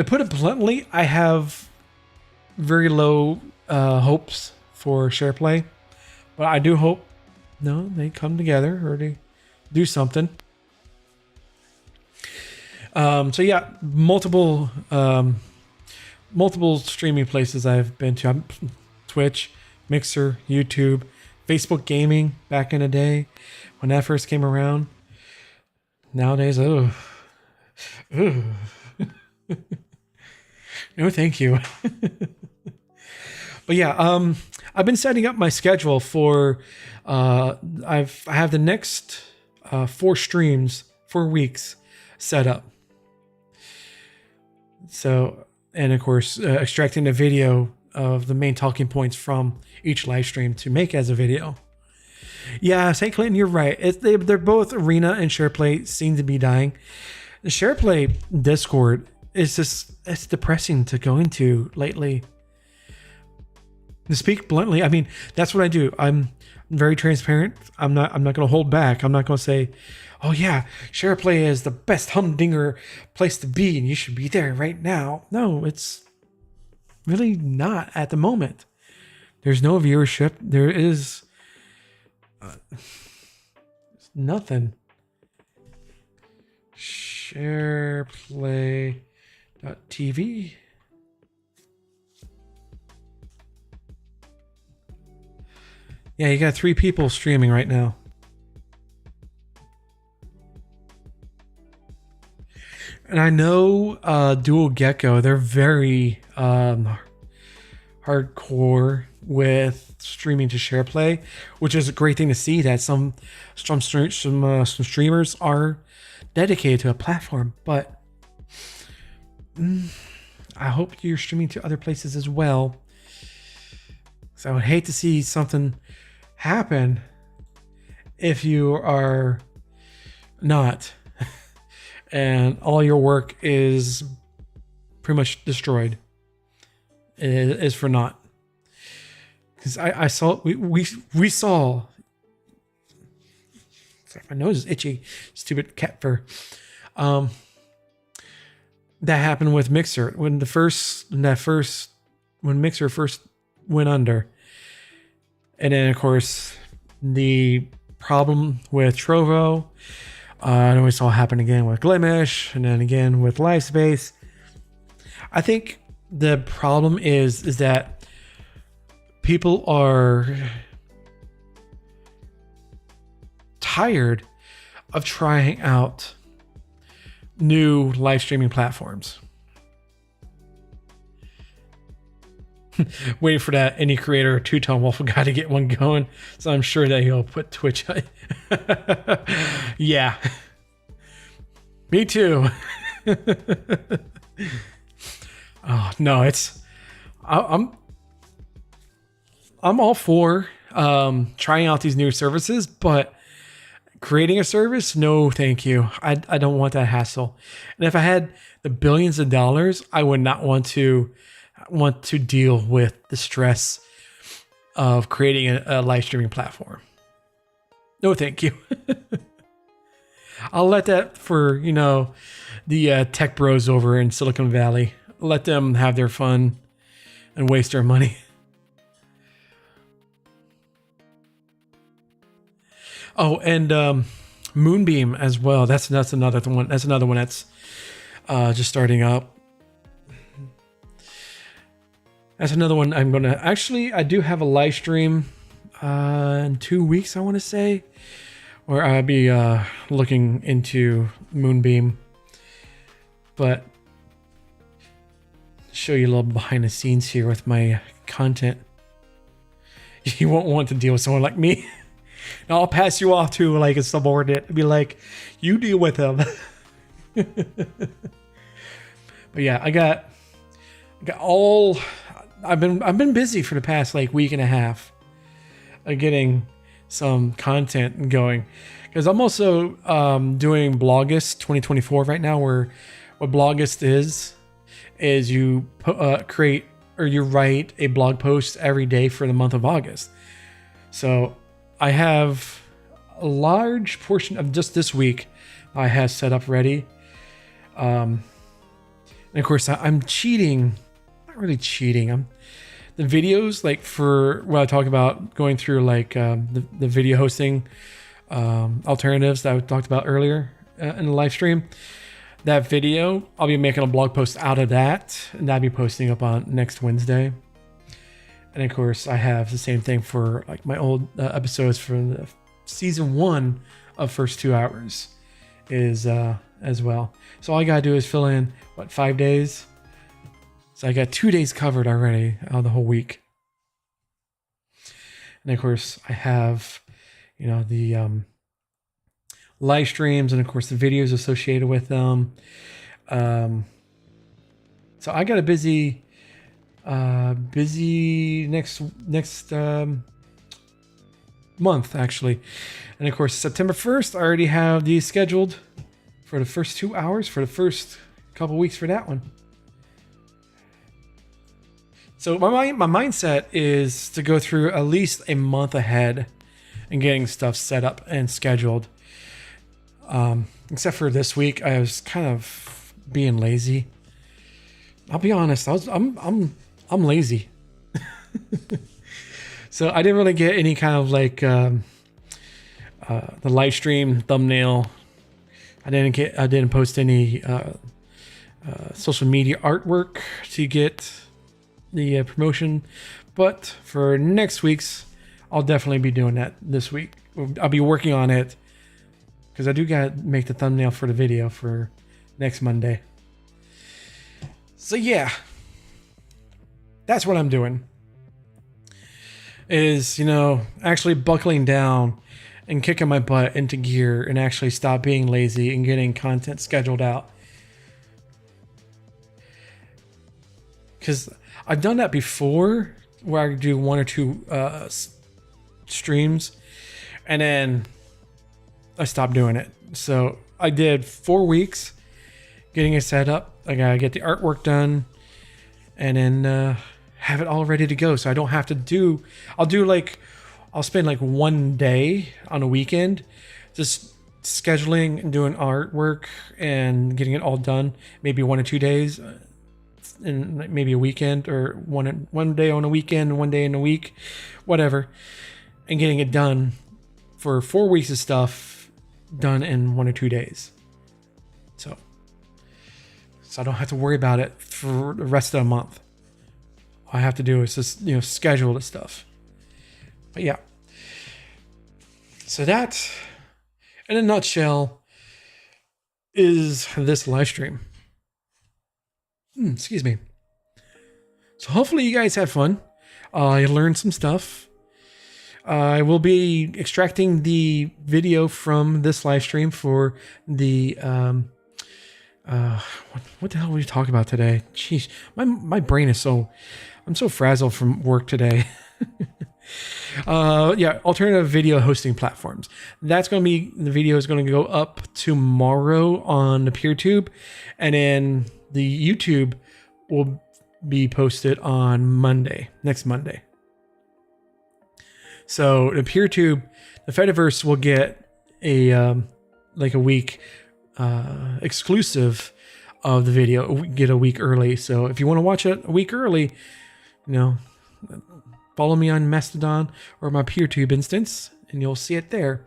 put it bluntly, I have very low hopes for SharePlay, but I do hope they come together or they do something. So yeah, multiple streaming places I've been to. Twitch, Mixer, YouTube, Facebook Gaming back in the day when that first came around. Nowadays, no thank you. But yeah, I've been setting up my schedule for I have the next 4 streams, 4 weeks set up. So, and of course, extracting the video of the main talking points from each live stream to make as a video. Yeah, St. Clinton, you're right. They're both Arena and SharePlay seem to be dying. The SharePlay Discord is it's depressing to go into lately. To speak bluntly, I mean, that's what I do. I'm very transparent. I'm not going to hold back. I'm not going to say, oh yeah, SharePlay is the best humdinger place to be and you should be there right now. No, it's really not at the moment. There's no viewership. There is nothing. SharePlay.tv. Yeah, you got 3 people streaming right now. And I know Dual Gecko, they're very hardcore with streaming to SharePlay, which is a great thing to see that some streamers are dedicated to a platform. But I hope you're streaming to other places as well. So I would hate to see something happen if you are not, and all your work is pretty much destroyed. It is for naught. Because I saw we saw. Sorry, my nose is itchy. Stupid cat fur. That happened with Mixer when Mixer first went under, and then of course the problem with Trovo. And we saw it happen again with Glimish, and then again with Livespace. I think the problem is that people are tired of trying out new live streaming platforms. Waiting for that indie creator two-tone wolf guy to get one going, so I'm sure that he'll put Twitch. Yeah, me too. Oh no, I'm all for trying out these new services, but creating a service, no, thank you. I don't want that hassle. And if I had the billions of dollars, I would not want to deal with the stress of creating a live streaming platform. No, thank you. I'll let that for, the tech bros over in Silicon Valley. Let them have their fun and waste their money. Oh, and Moonbeam as well. That's another one. That's another one that's just starting up. That's another one I'm gonna I do have a live stream in 2 weeks, I want to say, where I'll be looking into Moonbeam. But show you a little behind the scenes here with my content. You won't want to deal with someone like me. Now I'll pass you off to like a subordinate and be like, you deal with him. But yeah, I've been busy for the past like week and a half getting some content going, because I'm also doing Blogust 2024 right now, where what Blogust is you create or you write a blog post every day for the month of August. So I have a large portion of just this week I have set up ready. And of course I'm cheating. Not really cheating. The videos, like for what I talk about going through like the video hosting alternatives that I talked about earlier in the live stream. That video, I'll be making a blog post out of that, and that'll be posting up on next Wednesday. And of course, I have the same thing for like my old episodes from the season 1 of First 2 Hours is as well. So all I gotta do is fill in 5 days. So I got 2 days covered already out of the whole week. And of course, I have, the live streams and of course the videos associated with them. So I got a busy next month actually. And of course, September 1st, I already have these scheduled for the First 2 Hours for the first couple weeks for that one. So my mindset is to go through at least a month ahead and getting stuff set up and scheduled. Except for this week, I was kind of being lazy. I'll be honest, I'm lazy. So I didn't really get any kind of like the live stream thumbnail. I didn't post any social media artwork to get the promotion, but for next week's, I'll definitely be doing that this week. I'll be working on it because I do gotta make the thumbnail for the video for next Monday. So yeah, that's what I'm doing. Is, actually buckling down and kicking my butt into gear and actually stop being lazy and getting content scheduled out. Because I've done that before, where I do 1 or 2 streams, and then I stopped doing it. So I did 4 weeks getting it set up. I gotta get the artwork done and then have it all ready to go. So I don't have to do, I'll spend like 1 day on a weekend just scheduling and doing artwork and getting it all done. Maybe 1 or 2 days and maybe a weekend, or one day on a weekend, 1 day in a week, whatever, and getting it done for 4 weeks of stuff done in 1 or 2 days. So I don't have to worry about it for the rest of the month. All I have to do is just, schedule the stuff. But yeah. So that, in a nutshell, is this live stream. Excuse me. So hopefully you guys had fun. You learned some stuff. I will be extracting the video from this live stream for the what the hell were we talking about today? Jeez, my brain is I'm so frazzled from work today. Yeah, alternative video hosting platforms. That's going to be, the video is going to go up tomorrow on the PeerTube, and then the YouTube will be posted on Monday, next Monday. So the PeerTube, the Fediverse will get a week exclusive of the video, get a week early. So if you want to watch it a week early, follow me on Mastodon or my PeerTube instance, and you'll see it there.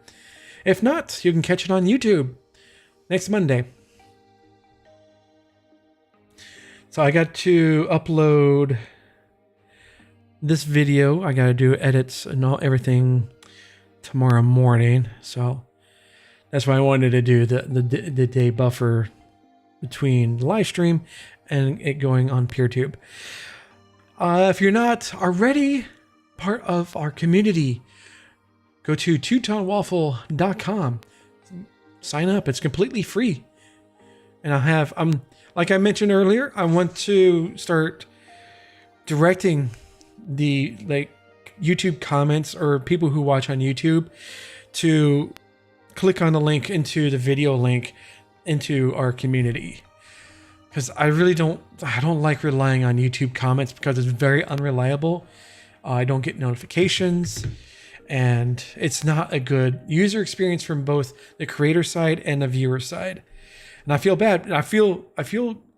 If not, you can catch it on YouTube next Monday. So I got to upload this video. I got to do edits and everything tomorrow morning. So that's why I wanted to do the day buffer between the live stream and it going on PeerTube. If you're not already part of our community, go to teutonwaffle.com. Sign up. It's completely free. And like I mentioned earlier, I want to start directing the YouTube comments or people who watch on YouTube to click on the link into the video link into our community. Because I don't like relying on YouTube comments because it's very unreliable. I don't get notifications, and it's not a good user experience from both the creator side and the viewer side. And I feel bad. I feel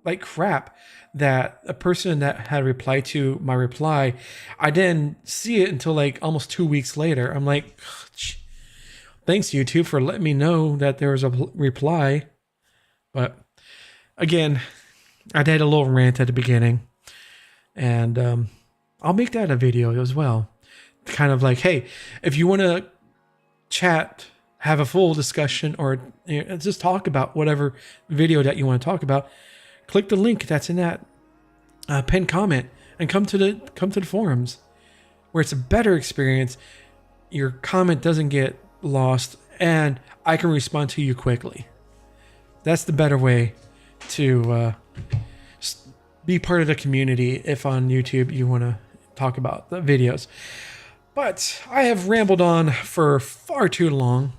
like crap that a person that had replied to my reply, I didn't see it until like almost 2 weeks later. I'm like, thanks YouTube for letting me know that there was a reply. But again, I did a little rant at the beginning, and I'll make that a video as well. Kind of like, hey, if you want to chat, have a full discussion, or just talk about whatever video that you want to talk about, click the link that's in that pinned comment and come to the forums, where it's a better experience. Your comment doesn't get lost, and I can respond to you quickly. That's the better way to be part of the community if on YouTube you want to talk about the videos. But I have rambled on for far too long.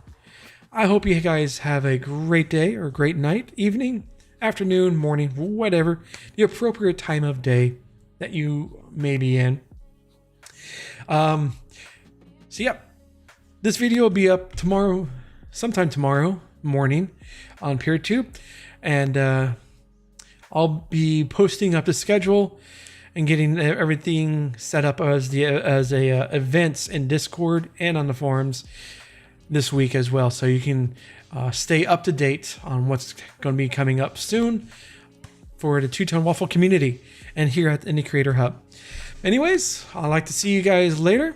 I hope you guys have a great day or great night, evening, afternoon, morning, whatever, the appropriate time of day that you may be in. So yeah, this video will be up tomorrow, sometime tomorrow morning on PeerTube, and I'll be posting up the schedule and getting everything set up as events in Discord and on the forums this week as well, so you can stay up to date on what's going to be coming up soon for the Two-Tone Waffle community and here at the Indie Creator Hub. Anyways, I'd like to see you guys later,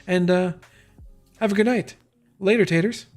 and have a good night. Later, taters.